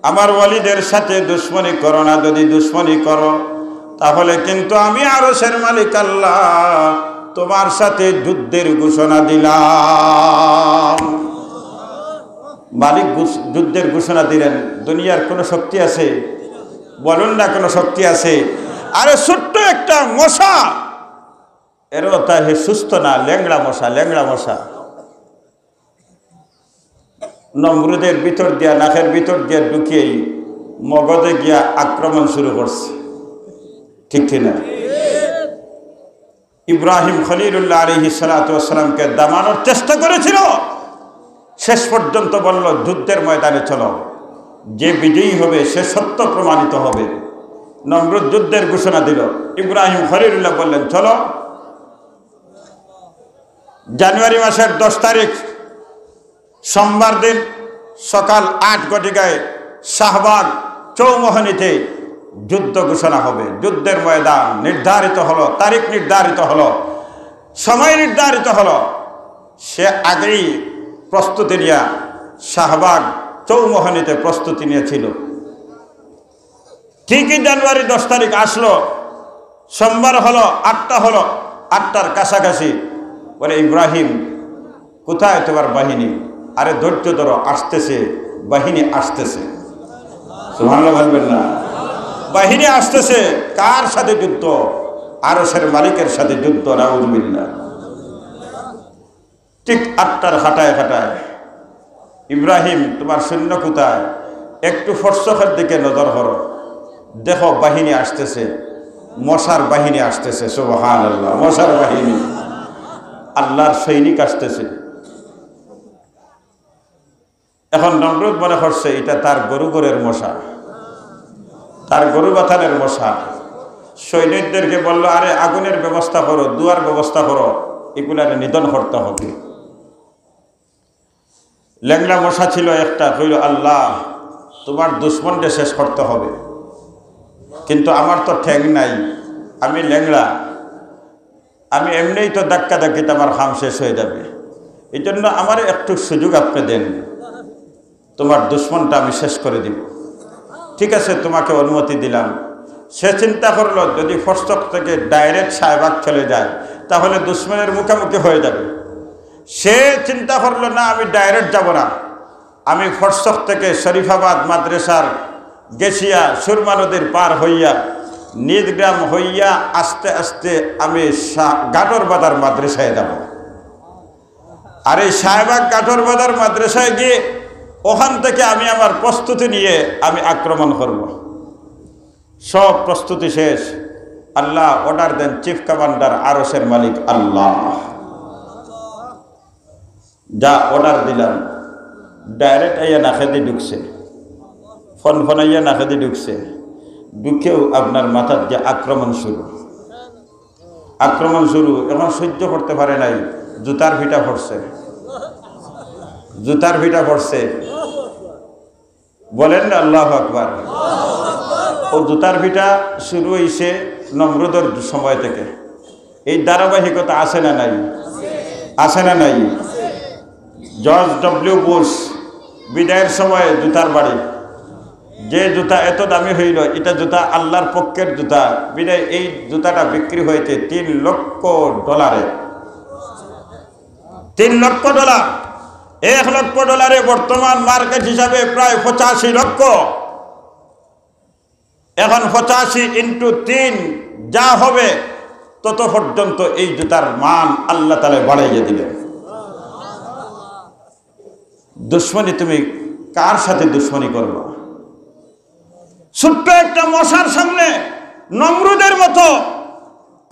S1: আমার ওয়ালিদের সাথে দুশমনি করো না। যদি দুশমনি করো তাহলে কিন্তু আমি আরশের মালিক আল্লাহ তোমার সাথে যুদ্ধের ঘোষণা দিলাম। মালিক যুদ্ধের ঘোষণা দিলেন। দুনিয়ার কোনো শক্তি আছে? বলুন না, কোনো শক্তি আছে? আরে ছোট্ট একটা মশা, এরও তার সুস্থ না, ল্যাংড়া মশা নমরুদের ভিতর দিয়া, নাকের ভিতর দিয়া ঢুকিয়েই মগজে গিয়া আক্রমণ শুরু করছে। ঠিক কিনা? ইব্রাহিম খলিলুল্লাহ আলাইহিস সালাতু ওয়াস সালামকে দামানোর চেষ্টা করেছিল, শেষ পর্যন্ত বলল যুদ্ধের ময়দানে চলো, যে বিজয়ী হবে সে সত্য প্রমাণিত হবে। নমরুদ যুদ্ধের ঘোষণা দিল, ইব্রাহিম খলিলুল্লাহ বললেন চলো। জানুয়ারি মাসের 10 তারিখ সোমবার দিন সকাল 8 ঘটিকায় শাহবাগ চৌমোহনীতে যুদ্ধ ঘোষণা হবে। যুদ্ধের ময়দান নির্ধারিত হলো, তারিখ নির্ধারিত হলো, সময় নির্ধারিত হলো। সে আগেই প্রস্তুতি নিয়ে শাহবাগ চৌমোহনীতে প্রস্তুতি নিয়েছিল। ঠিকই জানুয়ারি 10 তারিখ আসলো, সোমবার হলো, 8টা হলো, 8টার কাছাকাছি বলে, ইব্রাহিম কোথায় তোমার বাহিনী? আরে ধৈর্য ধরো, আসতেছে, বাহিনী আসতেছে। সুবহানাল্লাহ বলবেন না? বাহিনী আসতেছে। কার সাথে যুদ্ধ? আরশের মালিকের সাথে যুদ্ধ। নাউযুবিল্লাহ। ঠিক 8টার হাঁটায় ইব্রাহিম তোমার সৈন্য কোথায়? একটু ফরসখের দিকে নজর করো, দেখো বাহিনী আসতেছে, মশার বাহিনী আসতেছে। সুবহানাল্লাহ, মশার বাহিনী, আল্লাহর সৈনিক আসতেছে। এখন নমরুদ মনে করছে এটা তার গরুর মশা, তার গরু বাথানের মশা। সৈনিকদেরকে বলল, আরে আগুনের ব্যবস্থা করো, দুয়ার ব্যবস্থা করো, এগুলার নিধন করতে হবে। ল্যাংড়া মশা ছিল একটা, কইল আল্লাহ তোমার দুশ্মনকে শেষ করতে হবে, কিন্তু আমার তো ঠ্যাং নাই, আমি ল্যাংড়া, আমি এমনিই তো ধাক্কা ধাক্কিতে আমার খাম শেষ হয়ে যাবে। এই জন্য আমার একটু সুযোগ আপনি দেন, তোমার দুশ্মনটা আমি শেষ করে দিব। ঠিক আছে, তোমাকে অনুমতি দিলাম। সে চিন্তা করলো যদি ফরসক থেকে ডাইরেক্ট শাহবাগ চলে যায় তাহলে দুশ্মনের মুখোমুখি হয়ে যাবে। সে চিন্তা করলো না আমি ডাইরেক্ট যাব না, আমি ফরসক থেকে শরীফাবাদ মাদ্রাসার গেছিয়া সুরমা নদীর পার হইয়া নিদগ্রাম হইয়া আস্তে আস্তে আমি গাটর বাজার মাদ্রাসায় যাব। আর এই সাহেবাগ গাটর বাজার মাদ্রাসায় গিয়ে ওখান থেকে আমি আমার প্রস্তুতি নিয়ে আমি আক্রমণ করব। সব প্রস্তুতি শেষ, আল্লাহ অর্ডার দেন, চিফ কমান্ডার আরশের মালিক আল্লাহ, যা অর্ডার দিলাম ডাইরেক্ট আইয়া নাখেদি ঢুকছে, ফনফনাইয়া নাখেদি ঢুকছে, ঢুকেও আপনার মাথার যে আক্রমণ শুরু। এখন সহ্য করতে পারে নাই, জুতার ভিটা পড়ছে, বলেন না আল্লাহু আকবার। ও জুতার ভিটা শুরু হয়েছে নমরুদের সময় থেকে। এই ধারাবাহিকতা আছে না নাই? জর্জ ডব্লিউ বুশ বিদায়ের সময় জুতার বাড়ি, যে জুতা এত দামি হইল, এটা জুতা আল্লাহর পক্ষের জুতা, বিদায় এই জুতাটা বিক্রি হয়েছে $3 লক্ষ। $3 লক্ষ, $1 লক্ষ বর্তমান মার্কেট হিসাবে প্রায় 85 লক্ষ। এখন 85 × 3 যা হবে তত পর্যন্ত এই জুতার মান আল্লাহ তাআলা বাড়াইয়া দিলেন। দুশ্মনী তুমি কার সাথে দুশ্মনী করবা? ছোট্ট একটা মশার সামনে নমরুদের মতো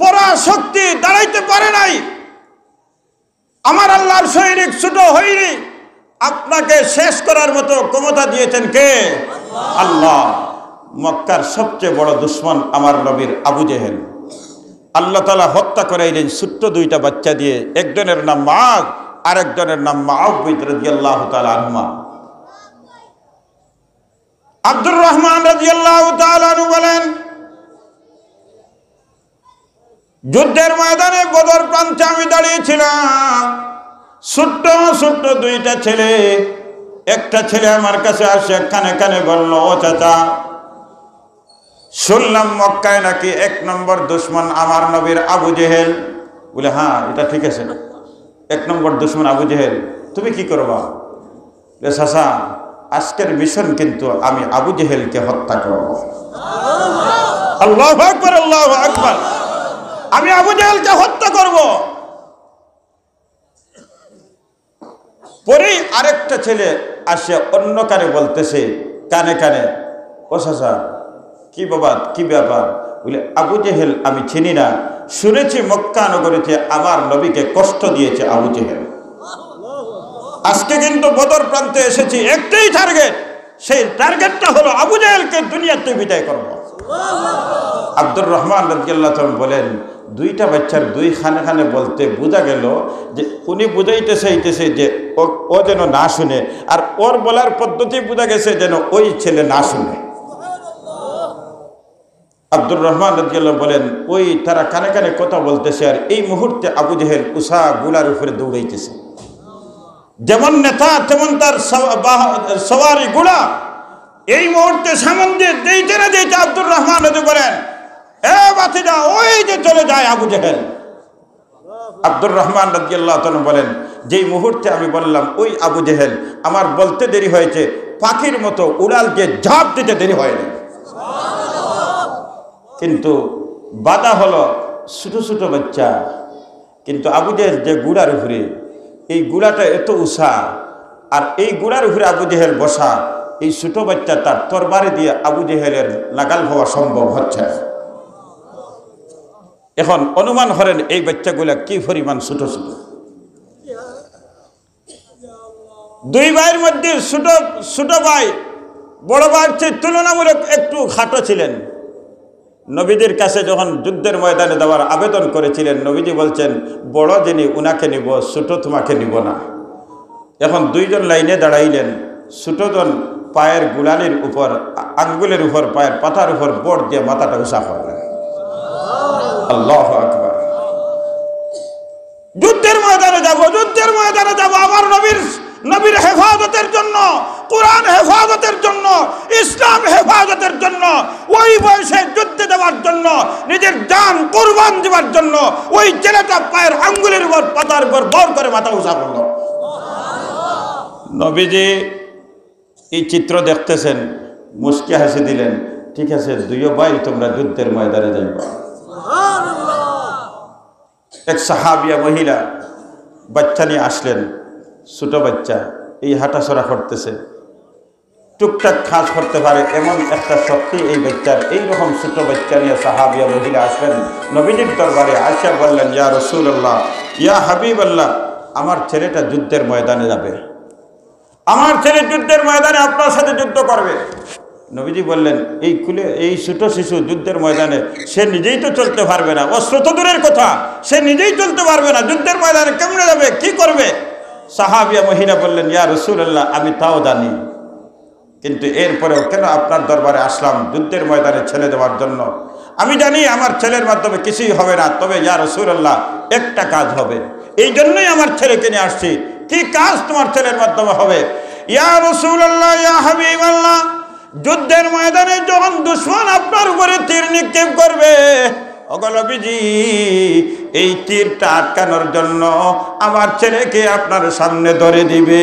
S1: পরাশক্তি দাঁড়াইতে পারে নাই। আমার আল্লাহর সৈনিক ছোট হইনি, আপনাকে শেষ করার মতো ক্ষমতা দিয়েছেন কে? আল্লাহ। মক্কার সবচেয়ে বড় দুশ্মন আমার নবীর আবু জেহেল, আল্লাহ তাআলা হত্যা করাইলেন ছোট্ট 2টা বাচ্চা দিয়ে। একজনের নাম মাআদ, আরেকজনের নাম মাআউদ রাদিয়াল্লাহু তাআলা আনহুমা। আব্দুর রহমান রাদিয়াল্লাহু তাআলা আনহু বলেন, যুদ্ধের ময়দানে বদর প্রান্তে আমি দাঁড়িয়েছিলাম, ছোট্ট 2টা ছেলে। একটা ছেলে আমার কাছে আসে, কানে কানে বলল, ও চাচা, শুনলাম মক্কায় নাকি 1 নম্বর দুশ্মন আমার নবীর আবু জেহেল। বলে, হ্যাঁ এটা ঠিক আছে, 1 নম্বর দুশ্মন আবু জেহেল। তুমি কি করবা? চাচা, আজকের মিশন কিন্তু আমি আবু জেহেলকে হত্যা করব। আল্লাহু আকবার, আল্লাহু আকবার। আমি আবু জেহেলকে হত্যা করব। পরেই আরেকটা ছেলে আসে অন্য কানে বলতেছে, কানে কানে, ও চাচা, কি বাবা, কি ব্যাপার? বলে, আবু জেহেল আমি চিনি না, শুনেছি মক্কা নগরীতে আমার নবীকে কষ্ট দিয়েছে আবু জেহেল। আজকে কিন্তু বদর প্রান্তে এসেছি একটাই টার্গেট, সেই টার্গেটটা হলো আবু জেহেলকে দুনিয়াতে বিদায় করব। আব্দুর রহমান রাদিয়াল্লাহু তাআলা বলেন, 2টা বাচ্চার 2 খানে খানে বলতে বোঝা গেল যে উনি বুঝাইতে চাইতেছে যে ও যেন না শুনে, আর ওর বলার পদ্ধতি বোঝা গেছে যেন ওই ছেলে না শুনে। আব্দুর রহমান রাদিয়াল্লাহু বলেন, ওই তারা কানে কানে কথা বলতেছে, আর এই মুহূর্তে আবু জেহেল উষা গুলার উপরে দৌড়াইতেছে। যেমন নেতা তেমন তার সওয়ারি গুলা। এই মুহূর্তে সামন দিয়ে দিতে না দিতে আব্দুর রহমান বলেন, এ বাতিজা, ওই যে চলে যায় আবু জেহেল। আব্দুর রহমান রাদিয়াল্লাহু তাআলা বলেন, যেই মুহূর্তে আমি বললাম ওই আবু জেহেল, আমার বলতে দেরি হয়েছে, পাখির মতো উড়াল দিয়ে ঝাঁপ দিতে দেরি হয়নি। কিন্তু বাধা হলো ছোট ছোট বাচ্চা। কিন্তু আবু জেহেল যে গুড়ার উপরে, এই গুড়াটা এত উষা, আর এই গুড়ার উপরে আবু জেহেল বসা, এই ছোট বাচ্চা তার তরবারি দিয়ে আবু জেহেলের নাগাল হওয়া সম্ভব হচ্ছে। এখন অনুমান করেন এই বাচ্চাগুলা কি পরিমাণ ছোট ছোট। 2 ভাইয়ের মধ্যে ছোট ভাই বড় ভাইয়ের চেয়ে তুলনামূলক একটু খাটো ছিলেন। নবীদের কাছে যখন যুদ্ধের ময়দানে দেওয়ার আবেদন করেছিলেন, নবীজি বলছেন, বড় যিনি উনাকে নিব, ছোট তোমাকে নিব না। এখন 2 জন লাইনে দাঁড়াইলেন, ছোটজন পায়ের গুলালির উপর, আঙ্গুলের উপর, পায়ের পাতার উপর বোর্ড দিয়ে মাথাটা উঁচা করলেন। আল্লাহু আকবার। যুদ্ধের ময়দানে যাব, আমার নবীর নবীর হেফাজতের জন্য, কোরআন হেফাজতের জন্য, ইসলাম হেফাজতের জন্য, ওই বয়সে যুদ্ধে দেওয়ার জন্য, নিজের জান কুরবান দেওয়ার জন্য ওই ছেলেটা পায়ের আঙ্গুলের উপর পাতার উপর ভর করে মাথা উঁচা করল। নবীজি এই চিত্র দেখতেছেন, মুস্কি হাসি দিলেন, ঠিক আছে দুইও ভাই তোমরা যুদ্ধের ময়দানে যাইবা। এক সাহাবিয়া মহিলা বাচ্চা নিয়ে আসলেন, ছোট বাচ্চা, এই হাঁটাচড়া করতেছে, টুকটাক কাজ করতে পারে এমন একটা শক্তি এই বাচ্চার। এইরকম ছোট বাচ্চা নিয়ে সাহাবিয়া মহিলা আসলেন নবীজির দরবারে, আয়েশা বললেন, ইয়া রাসূলুল্লাহ, ইয়া হাবিবাল্লাহ, আমার ছেলেটা যুদ্ধের ময়দানে যাবে, আমার ছেলে যুদ্ধের ময়দানে আপনার সাথে যুদ্ধ করবে। নবীজি বললেন, এই কুলে এই ছোট শিশু যুদ্ধের ময়দানে সে নিজেই তো চলতে পারবে না, অস্ত্র তো দূরের কথা, সে নিজেই চলতে পারবে না, যুদ্ধের ময়দানে কেমনে যাবে, কি করবে? সাহাবিয়া মহিলা বললেন, ইয়া রাসূলুল্লাহ, আমি তাও জানি, কিন্তু এরপরেও কেন আপনার দরবারে আসলাম যুদ্ধের ময়দানে ছেলে দেওয়ার জন্য? আমি জানি আমার ছেলের মাধ্যমে কিছুই হবে না, তবে ইয়া রাসূলুল্লাহ একটা কাজ হবে, এই জন্যই আমার ছেলেকে নিয়ে আসছি। কি কাজ তোমার ছেলের মাধ্যমে হবে? ইয়া রাসূলুল্লাহ, ইয়া হাবিবাল্লাহ, যুদ্ধের ময়দানে যখন দুশমন আপনার উপরে তীর নিক্ষেপ করবে, ওগো নবীজি, এই তীরটা আটকানোর জন্য আমার ছেলেকে আপনার সামনে ধরে দিবে,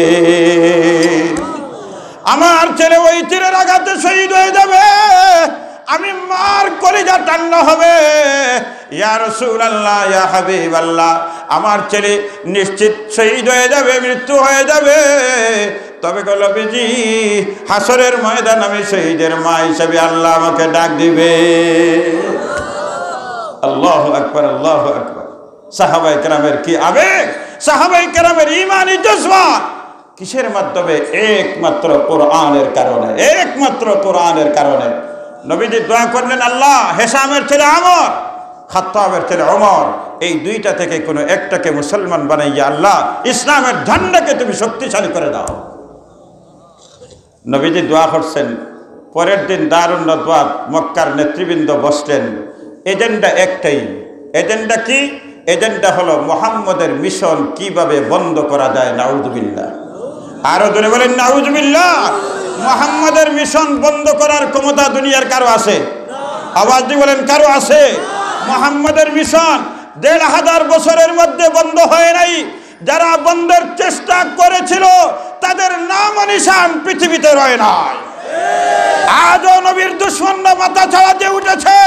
S1: আমার ছেলে ওই তীরের আঘাতে শহীদ হয়ে যাবে, আমি মার কলিজা টান্না হবে। ইয়া রাসূলুল্লাহ, ইয়া হাবিবাল্লাহ, আমার ছেলে নিশ্চিত শহীদ হয়ে যাবে, মৃত্যু হয়ে যাবে, তবে গো নবীজি হাসরের ময়দান আমি শহীদের মা হিসেবে আল্লাহ আমাকে ডাক দিবে। আল্লাহু আকবার, আল্লাহু আকবার। সাহাবায়ে কেরামের কি আবেগ, সাহাবায়ে কেরামের ঈমানি জজবা, কিসের মাধ্যমে? একমাত্র কোরআনের কারণে, একমাত্র কোরআনের কারণে। নবীজি দোয়া করলেন, আল্লাহ হেশামের ছেলে আমর, খাত্তাবের ছেলে ওমর, এই দুইটা থেকে কোনো একটাকে মুসলমান বানাইয়া আল্লাহ ইসলামের ঝান্ডাকে তুমি শক্তিশালী করে দাও। নবীজি দোয়া করছেন। পরের দিন দারুন নদওয়াত মক্কার নেতৃবৃন্দ বসলেন, এজেন্ডা একটাই। এজেন্ডা কি? এজেন্ডা হলো মুহাম্মদের মিশন কিভাবে বন্ধ করা যায়। নাউযুবিল্লাহ, আরো জোরে বলেন নাউযুবিল্লাহ। মুহাম্মদের মিশন বন্ধ করার ক্ষমতা দুনিয়ার কারো আছে? আওয়াজ দিয়ে বলেন, কারো আছে? মুহাম্মদের মিশন ১৫০০ বছরের মধ্যে বন্ধ হয় নাই। যারা বন্ধের চেষ্টা করেছিল তাদের নাম নিশান পৃথিবীতে রয় নাই। আজও নবীর দুশমনরা মাথা ছাড়া দিয়ে উঠেছে,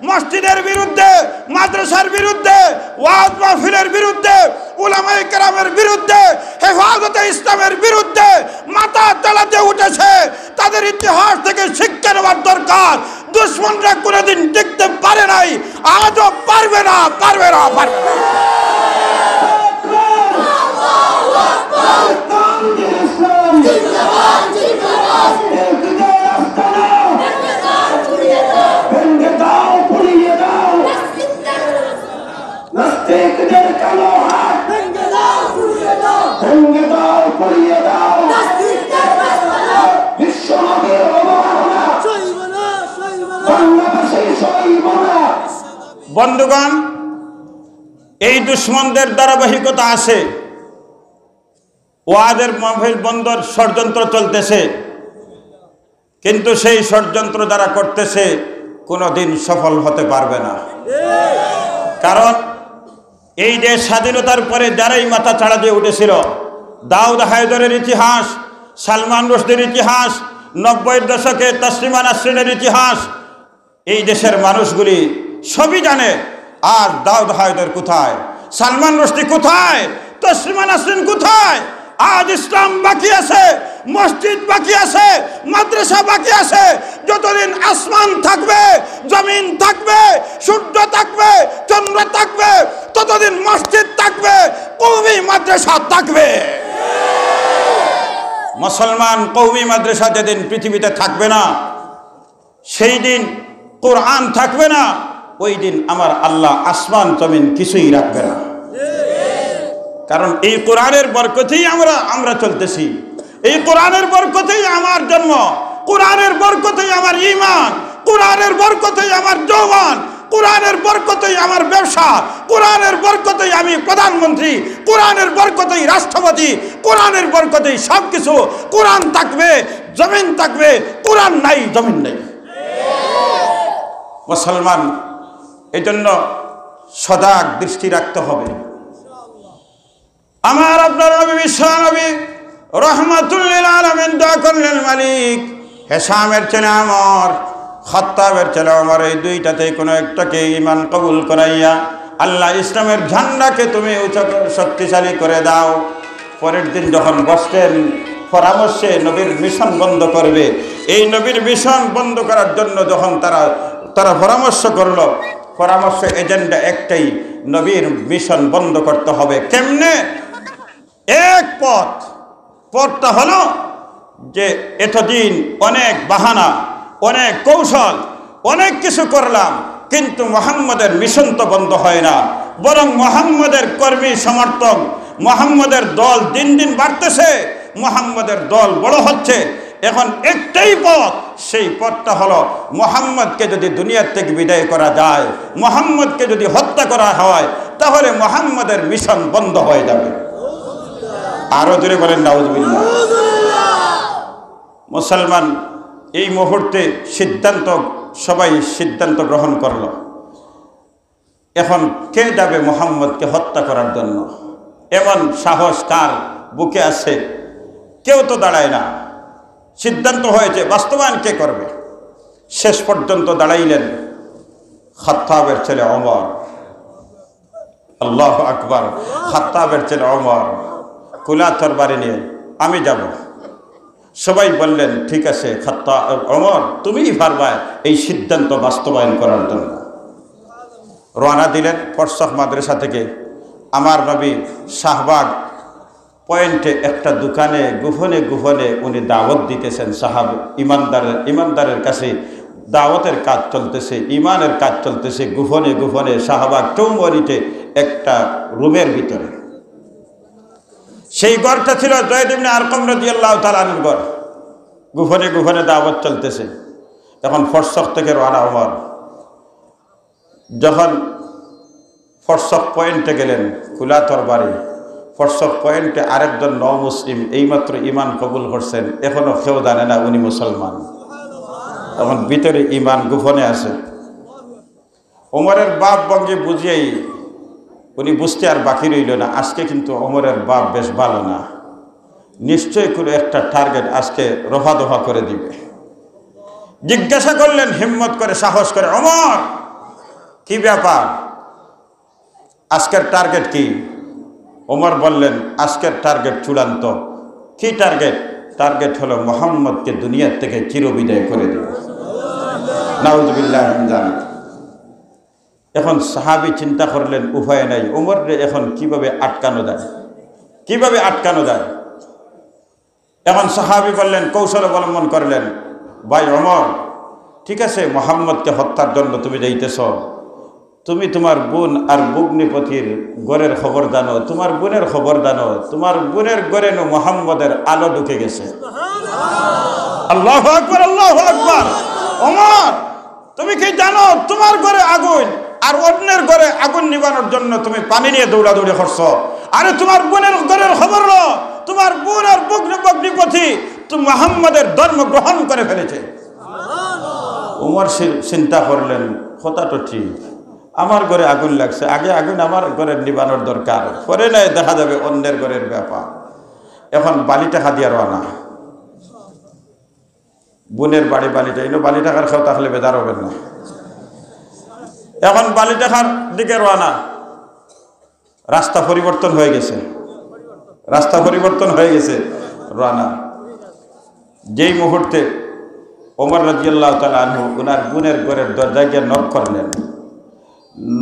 S1: মসজিদের বিরুদ্ধে, মাদ্রাসার বিরুদ্ধে, ওয়াজ মাহফিলের বিরুদ্ধে, উলামায়ে কেরামের বিরুদ্ধে, হেফাজতে ইসলামের বিরুদ্ধে মাথা চালাতে উঠেছে। তাদের ইতিহাস থেকে শিক্ষা নেওয়ার দরকার। দুশমনরা কোনোদিন টিকতে পারে নাই, আজও পারবে না, পারবে না, পারবে না। বন্ধুগণ, এই দুশমনদের ধারাবাহিকতা আছে। ওয়াজের মাহফিল বন্ধর ষড়যন্ত্র চলতেছে, কিন্তু সেই ষড়যন্ত্র যারা করতেছে কোনোদিন সফল হতে পারবে না। কারণ এই যে স্বাধীনতার পরে যারাই মাথা চাড়া দিয়ে উঠেছিল, দাউদ হায়দরের ইতিহাস, সালমান রুশদির ইতিহাস, ৯০-এর দশকে তসলিমা নাসরিনের ইতিহাস, এই দেশের মানুষগুলি সবই জানে। আর দাউদ হায়দর কোথায়? সালমান রুশদি কোথায়? তসলিমা নাসরিন কোথায়? আজ ইসলাম বাকি আছে, মসজিদ বাকি আছে, মাদ্রাসা বাকি আছে। যতদিন আসমান থাকবে, জমিন থাকবে, সূর্য থাকবে, চন্দ্র থাকবে, ততদিন মসজিদ থাকবে, কওমি মাদ্রাসা থাকবে। মুসলমান কওমি মাদ্রাসা যেদিন পৃথিবীতে থাকবে না, সেই দিন কোরআন থাকবে না, ওই দিন আমার আল্লাহ আসমান জমিন কিছুই রাখবে না। কারণ এই কোরআনের বরকতেই আমরা চলতেছি, এই কোরআনের বরকতেই আমার জন্ম, কোরআনের বরকতেই আমার ঈমান, কোরআনের বরকতেই আমার যৌবন,
S2: কোরআনের বরকতেই আমার ব্যবসা, কোরআনের বরকতেই আমি প্রধানমন্ত্রী, কোরআনের বরকতেই রাষ্ট্রপতি, কোরআনের বরকতেই সব কিছু। কোরআন থাকবে জমিন থাকবে, কোরআন নাই জমিন নেই। মুসলমান এই জন্য সজাগ দৃষ্টি রাখতে হবে। আমার আপনার নবী বিশ্বনবী রহমাতুল লিল আলামিন দোয়া করলেন, মালিক হেসামের ছেলে আমর, খাত্তাবের ছেলে ওমর, এই দুইটাতে কোনো একটাকে ঈমান কবুল করাইয়া আল্লাহ ইসলামের ঝান্ডাকে তুমি উঁচু শক্তিশালী করে দাও। পরের দিন যখন বসতেন পরামর্শে নবীর মিশন বন্ধ করবে, এই নবীর মিশন বন্ধ করার জন্য যখন তারা পরামর্শ করলো, পরামর্শ এজেন্ডা একটাই, নবীর মিশন বন্ধ করতে হবে। কেমনে? এক পথটা হলো যে এতদিন অনেক বাহানা, অনেক কৌশল, অনেক কিছু করলাম, কিন্তু মুহাম্মদের মিশন তো বন্ধ হয় না, বরং মুহাম্মদের কর্মী সমর্থক, মুহাম্মদের দল দিন দিন বাড়তেছে, মুহাম্মদের দল বড় হচ্ছে। এখন একটাই পথ, সেই পথটা হলো মুহাম্মদকে যদি দুনিয়ার থেকে বিদায় করা যায়, মুহাম্মদকে যদি হত্যা করা হয়, তাহলে মুহাম্মদের মিশন বন্ধ হয়ে যাবে। আরো জোরে বলেন নাউজুবিল্লাহ। মুসলমান এই মুহূর্তে সবাই সিদ্ধান্ত গ্রহণ করলো, এখন কে যাবে মুহাম্মদকে হত্যা করার জন্য? এমন সাহস কার বুকে আছে? কেউ তো দাঁড়ায় না। সিদ্ধান্ত হয়েছে, বাস্তবায়ন কে করবে? শেষ পর্যন্ত দাঁড়াইলেন খাত্তাবের ছেলে ওমর। আল্লাহু আকবার। খাত্তাবের ছেলে ওমর কুলা তরবারি নিয়ে, আমি যাব। সবাই বললেন, ঠিক আছে ওমর, তুমিই পারবা এই সিদ্ধান্ত বাস্তবায়ন করার জন্য। রওনা দিলেন ফরসখ মাদ্রাসা থেকে। আমার নবী শাহবাগ পয়েন্টে একটা দোকানে গোপনে গোপনে উনি দাওয়াত দিতেছেন। ইমানদারের কাছে দাওয়াতের কাজ চলতেছে, ইমানের কাজ চলতেছে গোপনে গোপনে শাহবাগ চৌমরিতে একটা রুমের ভিতরে। সেই ঘরটা ছিল যায়েদ ইবনে আরকাম রাদিয়াল্লাহু তাআলা আনহুর ঘর। গোপনে গোপনে দাওয়াত চলতেছে। এখন ফরসখ থেকে রওনা ওমর। যখন ফরসখ পয়েন্টে গেলেন, খোলা তরবারি, ফরসখ পয়েন্টে আরেকজন মুসলিম এইমাত্র ইমান কবুল করছেন, এখনো কেউ জানে না উনি মুসলমান। তখন ভিতরে ইমান গোপনে আছে। ওমরের বাপ ভঙ্গি বুঝিয়েই উনি বুঝতে আর বাকি রইল না, আজকে কিন্তু ওমরের বাপ বেশ ভালো না, নিশ্চয়ই কোনো একটা টার্গেট আজকে রফা দফা করে দিবে। জিজ্ঞাসা করলেন হিম্মত করে, সাহস করে, ওমর কি ব্যাপার, আজকের টার্গেট কি? ওমর বললেন, আজকের টার্গেট চূড়ান্ত। কি টার্গেট? টার্গেট হলো মুহাম্মদকে দুনিয়ার থেকে চিরবিদায় করে দেবে। নাউযুবিল্লাহ মিন যালিক। এখন সাহাবী চিন্তা করলেন, উপায় নাই, ওমররে এখন কিভাবে আটকানো যায়, কিভাবে আটকানো যায়। এখন সাহাবী বললেন, কৌশল অবলম্বন করলেন, ভাই ওমর, ঠিক আছে মুহাম্মদকে হত্যার জন্য তুমি যাইতেছ, তুমি তোমার বোন আর ভগ্নিপতির ঘরের খবর জানো, তোমার বোনের খবর জানো, তোমার বোনের ঘরে মুহাম্মদের আলো ঢুকে গেছে। আল্লাহু আকবার, আল্লাহু আকবার। ওমর, তুমি কি জানো তোমার ঘরে আগুন, আর অন্যের ঘরে আগুন নিবানোর জন্য তুমি পানি নিয়ে দৌড়াদৌড়ি করছো? আরে তোমার বোনের ঘরের খবর লো, তোমার বোন আর ভগ্নিপতি মুহাম্মদের ধর্ম গ্রহণ করে ফেলেছে। ওমর চিন্তা করলেন, কথা তো ঠিক, আমার ঘরে আগুন লাগছে, আগে আগুন আমার ঘরের নিবানোর দরকার, পরে নয় দেখা যাবে অন্যের ঘরের ব্যাপার। এখন বালিটা হাদিয়া রওনা, বোনের বাড়ি বালিটা, বালি টাকার খাও তাহলে বেজার হবেন না। এখন বালি টাকার দিকে রওনা। রাস্তা পরিবর্তন হয়ে গেছে, রাস্তা পরিবর্তন হয়ে গেছে, রওনা। যেই মুহূর্তে ওমর রাদিয়াল্লাহু তাআলা আনহু ওনার বোনের ঘরের দরজায় গিয়ে নক করলেন,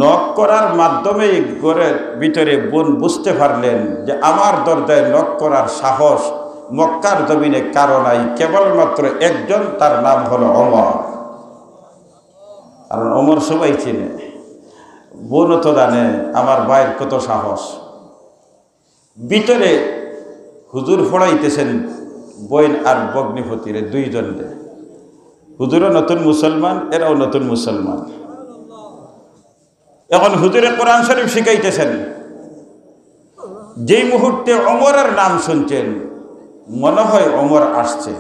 S2: নক করার মাধ্যমে ঘরের ভিতরে বোন বুঝতে পারলেন যে আমার দরজায় নক করার সাহস মক্কার জমিনে কারো নাই, কেবলমাত্র একজন, তার নাম হলো ওমর। কারণ ওমর সবাই চিনে, বোনও তো জানে আমার ভাইয়ের কত সাহস। ভিতরে হুজুর পড়াইতেছেন বোন আর ভগ্নিপতিরে দুইজনকে। হুজুরও নতুন মুসলমান, এরাও নতুন মুসলমান। এখন হুজুরে কোরআন শরীফ শিখাইতেছেন, যেই মুহূর্তে ওমরের নাম শুনছেন মনে হয় ওমর আসছে,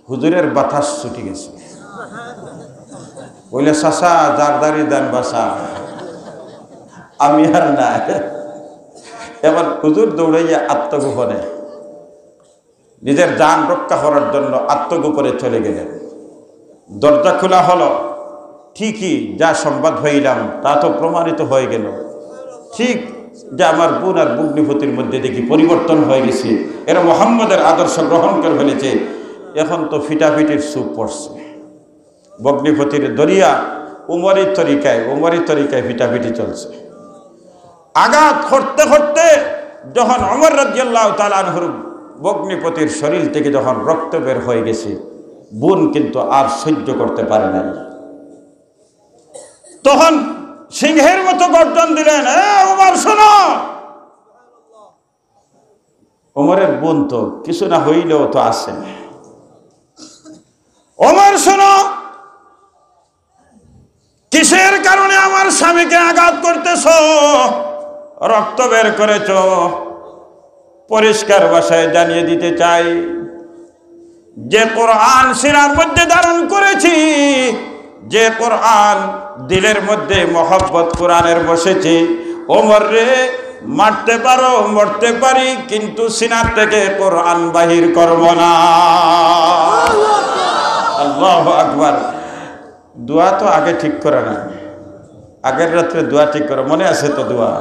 S2: হুজুরের বাতাস ছুটি গেছে, বলে চাচা জারদারি দেন বাসা, আমি আর না। এবার হুজুর দৌড়াইয়া আত্মগোপনে নিজের জান রক্ষা করার জন্য আত্মগোপনে চলে গেলেন। দরজা খোলা হলো, ঠিকই যা সংবাদ হইলাম তা তো প্রমাণিত হয়ে গেল, ঠিক যে আমার বোন আর বুগ্নিপতির মধ্যে দেখি পরিবর্তন হয়ে গেছে, এরা মোহাম্মদের আদর্শ গ্রহণ করে ফেলেছে। এখন তো ফিটাফিটির সুপ পড়ছে, বগ্নিপতির দরিয়া উমরের তরিকায় ফিটাফিটি চলছে। আঘাত করতে করতে যখন ওমর রাদিয়াল্লাহু তাআলা আনহুর বগ্নিপতির শরীর থেকে যখন রক্ত বের হয়ে গেছে, বোন কিন্তু আর সহ্য করতে পারে নাই। তখন সিংহের মতো গর্জন দিলেন, ওমর শোনো। ওমরের বোন তো কিছু না হইলেও তো আছে। ওমর শোনো, কিসের কারণে আমার স্বামীকে আঘাত করতেছ, রক্ত বের করেছ? পরিষ্কার ভাষায় জানিয়ে দিতে চাই, যে কোরআন সিনার মধ্যে ধারণ করেছি, যে কোরআন দিলের মধ্যে মহব্বত কোরআনের বসেছে, ওমর রে মারতে পারো, মরতে পারি, কিন্তু সিনার থেকে কোরআন বাহির করব না। আল্লাহু আকবার। দোয়া তো আগে ঠিক করে না, আগের রাত্রে দোয়া ঠিক করে, মনে আছে তো দোয়া।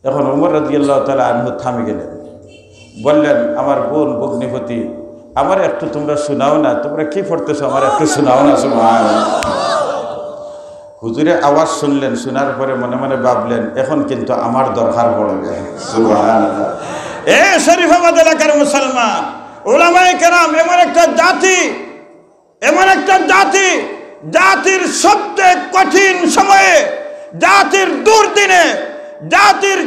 S2: এখন ওমর রাদিয়াল্লাহু তাআলা আনহু থামে গেলেন, বললেন, আমার বোন বগ্নিপতি, আমার একটু তোমরা শোনাও না, তোমরা কি পড়তেছো, আমার একটু শোনাও না। সুবহানাল্লাহ। হুজুরে আওয়াজ শুনলেন, শোনার পরে মনে মনে ভাবলেন, এখন কিন্তু আমার দরকার পড়বে। সুবহানাল্লাহ। এ শরীফাবাদ এলাকার মুসলমান, উলামায়ে কেরাম এমন একটা জাতি, জাতির সবচেয়ে কঠিন সময়ে, জাতির দুর্দিনে, জাতির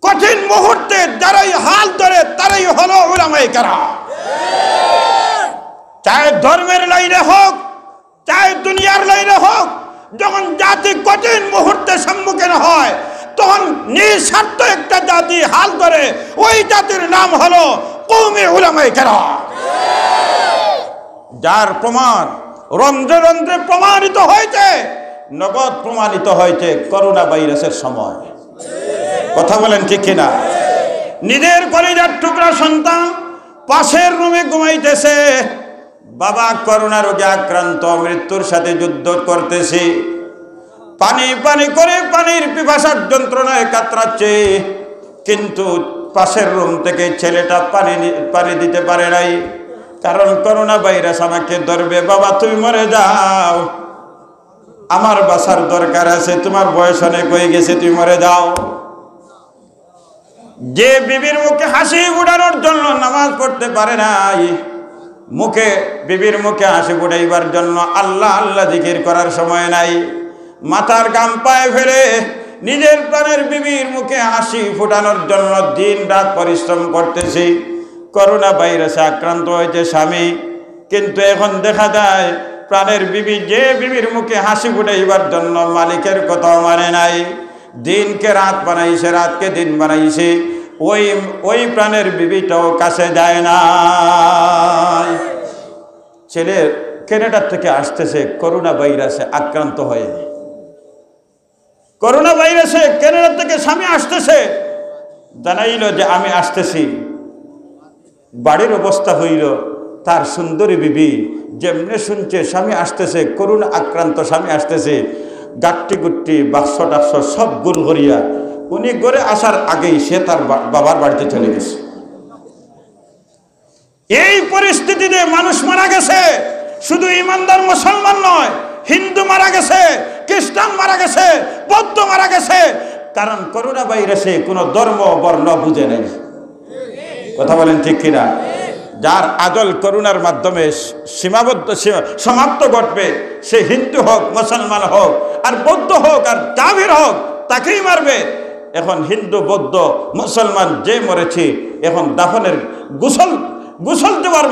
S2: কঠিন মুহূর্তে যারাই হাল ধরে তারাই হলো উলামায়ে কেরাম। চাहे ধর্মের লাইনে হোক, চাहे দুনিয়ার লাইনে হোক, যখন জাতি কঠিন মুহূর্তে সম্মুখীন হয় তখন নিঃস্বার্থ একটা জাতি হাল ধরে, ওই জাতির নাম হলো কওমে উলামায়ে কেরাম। যার প্রমাণ রন্ধ্রে রন্ধ্রে প্রমাণিত হয়েছে, নগদ প্রমাণিত হয়েছে করোনা ভাইরাসের সময়। কথা বলেন ঠিক কিনা? নিজের কলিজার টুকরা সন্তান পাশের রুমে ঘুমাইতেছে, বাবা করোনা রোগে আক্রান্ত, মৃত্যুর সাথে যুদ্ধ করতেছে, পানি পানি করে পানির পিপাসার যন্ত্রণায় কাতরাচ্ছে, কিন্তু পাশের রুম থেকে ছেলেটা পানি দিতে পারে নাই, কারণ করোনা ভাইরাস আমাকে ধরবে, বাবা তুমি মরে যাও, আমার বাঁচার দরকার আছে, তোমার বয়স অনেক হয়ে গেছে, তুমি মরে যাও। যে বিবির মুখে হাসি উড়ানোর জন্য নামাজ পড়তে পারে নাই, বিবির মুখে হাসি ফুটাইবার জন্য আল্লাহ আল্লাহ জিকির করার সময় নাই, মাথার ঘাম পায়ে ফেলে নিজের প্রাণের বিবির মুখে হাসি ফুটানোর জন্য দিন রাত পরিশ্রম করতেছি, করোনা ভাইরাসে আক্রান্ত হয়েছে স্বামী, কিন্তু এখন দেখা যায় প্রাণের বিবি, যে বিবির মুখে হাসি ফুটাইবার জন্য মালিকের কথাও মানে নাই, দিনকে রাত বানাইছে, রাতকে দিন বানাইছে, ওই প্রাণের বিবিটাও কাছে যায় না। ছেলে কানাডার থেকে আসতেছে করোনা ভাইরাসে আক্রান্ত হয়ে, করোনা ভাইরাসে কানাডার থেকে স্বামী আসতেছে, জানাইল যে আমি আসতেছি, বাড়ির অবস্থা হইল, তার সুন্দরী বিবি যেমনে শুনছে স্বামী আসতেছে, করোনা আক্রান্ত স্বামী আসতেছে, গাট্টি গুট্টি বাক্স টাক্স সব গুল করিয়া উনি ঘরে আসার আগেই সে তার বাবার বাড়িতে চলে গেছে। এই পরিস্থিতিতে মানুষ মারা গেছে, শুধু ইমানদার মুসলমান নয়, হিন্দু মারা গেছে, খ্রিস্টান মারা গেছে, বৌদ্ধ মারা গেছে, কারণ করোনা ভাইরাসে কোনো ধর্ম বর্ণ বুঝে নেই। কথা বলেন ঠিক কিনা? যার আজল করোনার মাধ্যমে সমাপ্ত ঘটবে, সে হিন্দু হোক, মুসলমান হোক, আর বৌদ্ধ হোক, আর কাফির হোক, তাকেই মারবে। এখন হিন্দু, বৌদ্ধ, মুসলমান যে মরেছে, এখন দাফনের গোসল দেওয়ার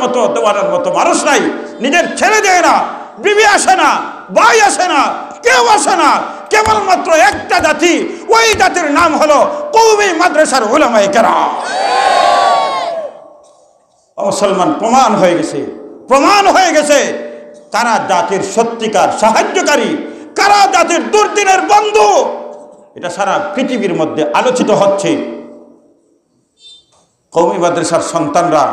S2: মতো মানুষ নাই, নিজের ছেলে দেয় না, বিবি আসে না, ভাই আসে না, কেউ আসে না, কেবলমাত্র একটা জাতি, ওই জাতির নাম হলো কওমি মাদ্রাসার উলামায়ে কেরাম। মুসলমান প্রমাণ হয়ে গেছে কারা জাতির সত্যিকার সাহায্যকারী, কারা জাতির দুর্দিনের বন্ধু, এটা সারা পৃথিবীর মধ্যে আলোচিত হচ্ছে। কওমি মাদ্রাসার সন্তানরা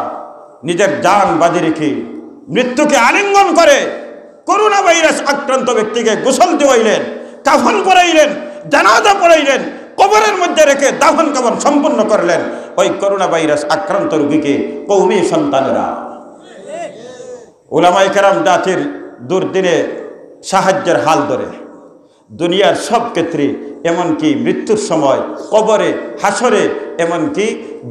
S2: নিজের জান বাজি রেখে মৃত্যুকে আলিঙ্গন করে করোনা ভাইরাস আক্রান্ত ব্যক্তিকে গোসল দেওয়াইলেন, কাফন পরাইলেন, জানাজা পড়াইলেন, কবরের মধ্যে রেখে দাফন কাফন সম্পন্ন করলেন ওই করোনা ভাইরাস আক্রান্ত রোগীকে কওমি সন্তানেরা। উলামায়ে কেরাম জাতির দুর্দিনে সাহায্যের হাল ধরে দুনিয়ার সব ক্ষেত্রে, এমনকি মৃত্যুর সময়, কবরে, হাসরে, এমনকি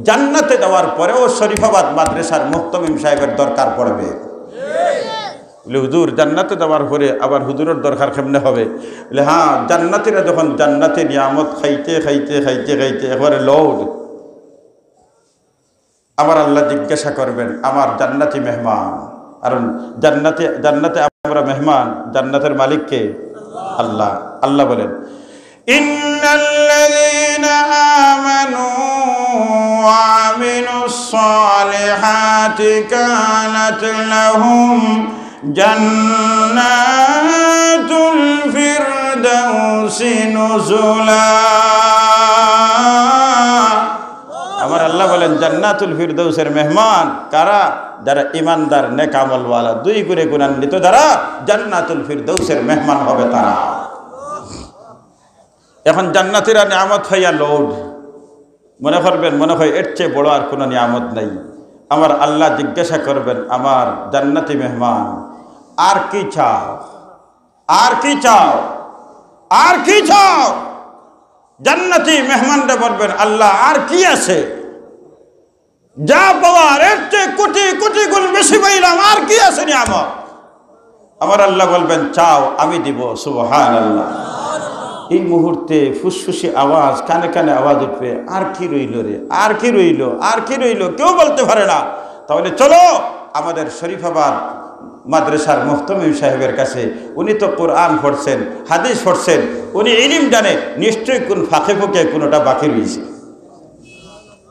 S2: জান্নাতে যাওয়ার পরেও শরীফাবাদ মাদ্রাসার মুহতামিম সাহেবের দরকার পড়বে। হুজুর জান্নাতে যাওয়ার পরে আবার হুজুরের দরকার কেমনে হবে? বলে হ্যাঁ, জান্নাতীরা যখন জান্নাতে নিয়ামত খাইতে খাইতে খাইতে খাইতে এবারে লোড, আবার আল্লাহ জিজ্ঞাসা করবেন আমার জান্নাতি মেহমান। কারণ জান্নাতে আমরা মেহমান, জান্নাতের মালিককে আল্লাহ। আল্লাহ বলেন ইন্নাল্লাযীনা আমানু ওয়া আমিলুস সালিহাতি কানাত লাহুম জান্নাতুল ফিরদাউসি নুজুলা। আমার আল্লাহ বলেন জান্নাতুল ফিরদাউসের মেহমান কারা? যারা ইমানদার, নেক আমলওয়ালা, দুই গুণে গুণান্বিত, যারা জান্নাতুল ফিরদাউসের মেহমান হবে তারা। এখন জান্নাতীরা নিয়ামত হইয়া লোড, মনে করবেন মনে হয় এর চেয়ে বড় আর কোনো নিয়ামত নাই। আমার আল্লাহ জিজ্ঞাসা করবেন আমার জান্নাতি মেহমান আর কি চাও, আর কি চাও, আর কি চাও? জান্নাতি মেহমানরা বলবেন আল্লাহ আর কি আছে? যা পাওয়ার এর চেয়ে কোটি কোটি গুণ বেশি পাইলাম, আর কি আছে নিয়ামত? আমার আল্লাহ বলবেন চাও, আমি দিব। সুবহানাল্লাহ। এই মুহূর্তে ফুসফুসি আওয়াজ, কানে কানে আওয়াজ উঠবে, আর কি রইল রে, আর কি রইল, আর কি রইল? কেউ বলতে পারে না। তাহলে চলো আমাদের শরীফাবাদ মাদ্রাসার মুহতামিম সাহেবের কাছে। উনি তো কোরআন পড়ছেন, হাদিস পড়ছেন, উনি ইলম জানে, নিশ্চয়ই কোন ফাঁকে ফুঁকে কোনোটা বাকি রয়েছে।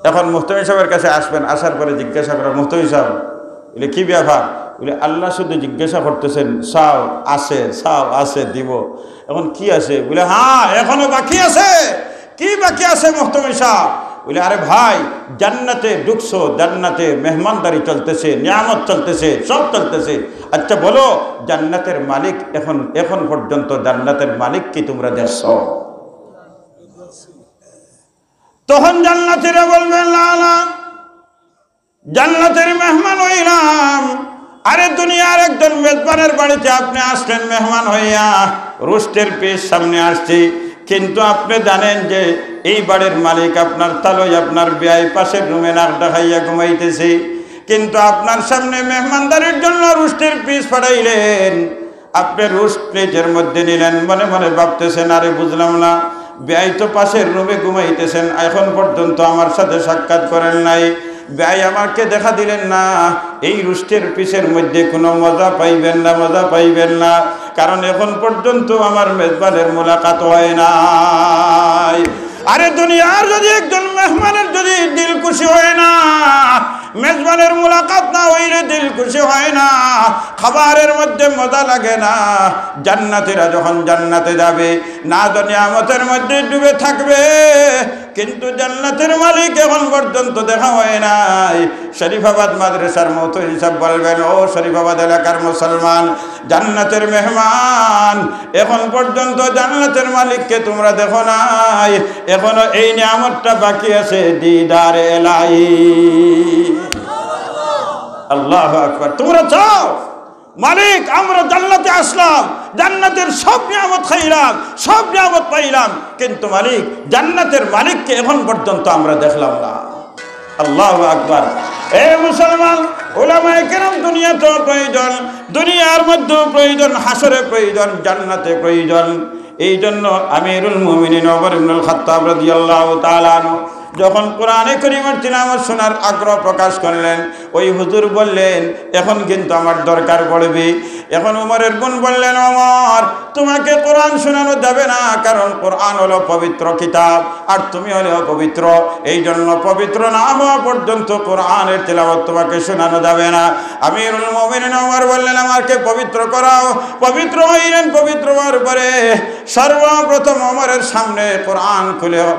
S2: এখন মুহতামিম সাহেবের কাছে আসবেন, আসার পরে জিজ্ঞাসা করেন মুহতামিম সাহেব বলে কি ব্যাপার? বলে আল্লাহ শুধু জিজ্ঞাসা করতেছেন চাও, আছে, চাও, আছে, দিব। এখন কি আছে? বলে হ্যাঁ এখনো বাকি আছে। কি বাকি আছে মুহতামিম সাহেব? বলে আরে ভাই জান্নাতে ঢুকছো, জান্নাতে মেহমানদারি চলতেছে, নিয়ামত চলতেছে, সব চলতেছে। আচ্ছা বলো জান্নাতের মালিক এখন পর্যন্ত জান্নাতের মালিক কি তোমরা দেখছো? তখন জান্নাতীরা বলবেন না না, জান্নাতের মেহমান হইলাম। আরে দুনিয়ার একজন মেজবানের বাড়িতে আপনি আসলেন মেহমান হইয়া, রোস্টের পিস সামনে আসছে, কিন্তু আপনি জানেন যে এই বাড়ির মালিক আপনার তালই আপনার বিয়াই পাশের রুমে নাক ডাকাইয়া ঘুমাইতেছে, কিন্তু আপনার সামনে মেহমানদারির জন্য রোস্টের পিস পাঠাইলেন। আপনি রোস্ট প্লেটের মধ্যে নিলেন, মনে মনে ভাবতেছেন আরে বুঝলাম না, বিয়াই তো পাশের রুমে ঘুমাইতেছেন, এখন পর্যন্ত আমার সাথে সাক্ষাৎ করেন নাই, বিয়াই আমাকে দেখা দিলেন না। এই রোস্টের পিসের মধ্যে কোনো মজা পাইবেন না, মজা পাইবেন না, কারণ এখন পর্যন্ত আমার মেজবানের মোলাকাত হয় নাই। আরে দুনিয়ার যদি একজন মেহমানের যদি দিল খুশি হয় না, মেজবানের মুলাকাত না হইলে দিল খুশি হয় না, খাবারের মধ্যে মজা লাগে না। জান্নাতীরা যখন জান্নাতে যাবে না নিয়ামতের মধ্যে ডুবে থাকবে, কিন্তু জান্নাতের মালিক এখন পর্যন্ত দেখা হয় নাই। শরীফাবাদ মাদ্রাসার মতো হিসাব বলবেন ও শরীফাবাদ এলাকার মুসলমান, জান্নাতের মেহমান এখন পর্যন্ত জান্নাতের মালিককে তোমরা দেখো নাই, এখনো এই নিয়ামতটা বাকি আছে, দিদার এলাই। আল্লাহু আকবার। তোমরা চাও মালিক আমরা জান্নাতে আসলাম, জান্নাতের সব নিয়ামত খাইলাম, সব নিয়ামত পাইলাম, কিন্তু মালিক জান্নাতের মালিককে এখন পর্যন্ত আমরা দেখলাম না। আল্লাহু আকবার। এ মুসলমান, উলামায়ে কেরাম দুনিয়াতে প্রয়োজন, দুনিয়ার মধ্যে প্রয়োজন, হাসরে প্রয়োজন, জান্নাতে প্রয়োজন। এই জন্য আমিরুল মুমিনিন ওমর ইবনুল খাত্তাব রাদিয়াল্লাহু তাআলা আনহু যখন কোরআনে কারীমের তিলাওয়াত শোনার আগ্রহ প্রকাশ করলেন, ওই হুজুর বললেন এখন কিন্তু আমার দরকার পড়বে। এখন ওমরের বোন বললেন, ওমর তোমাকে কোরআন শোনানো যাবে না, কারণ কোরআন হলো পবিত্র কিতাব আর তুমি হলে অপবিত্র, এই জন্য পবিত্র না হওয়া পর্যন্ত কোরআনের তিলাওয়াত তোমাকে শোনানো যাবে না। আমিরুল মুমিনিন ওমর বললেন, আমাকে পবিত্র করাও। পবিত্র হইলেন। পবিত্র হওয়ার পরে সর্বপ্রথম ওমরের সামনে কোরআন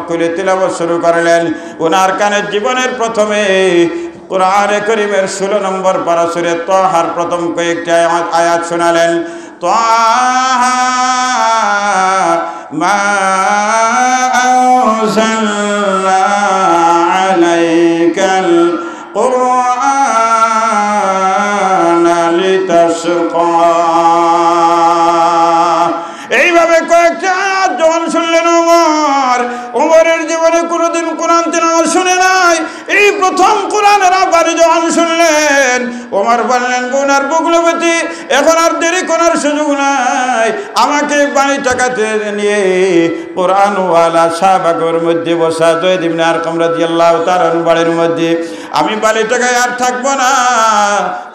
S2: খুলে তিলাওয়াত শুরু করলেন। ওনার কানে জীবনের প্রথমে কোরআনে কারীমের 16 নম্বর পারা সূরা তাহার প্রথম কয়েকটি আয়াত শোনালেন। তাহা মা আনজালনা আলাইকাল কুরআনা লিতাশকা। এইভাবে কয়েকটি আয়াত যখন শুনলেন ওমরের জীবনে কোনোদিন কোরআন তিলাওয়াত শুনে নাই, এই প্রথম কোরআনের বাণী যখন শুনলেন ওমর বললেন, বোনার বগলবতী এখন আর দেরি করার সুযোগ নাই, আমাকে বাণীটাকে নিয়ে কোরআনওয়ালা শাহবাগের মধ্যে বসা জয়েদ ইবনে আরকাম রাদিয়াল্লাহু তাআলা বাড়ির মধ্যে আমি বাণীটাকে আর থাকবো না,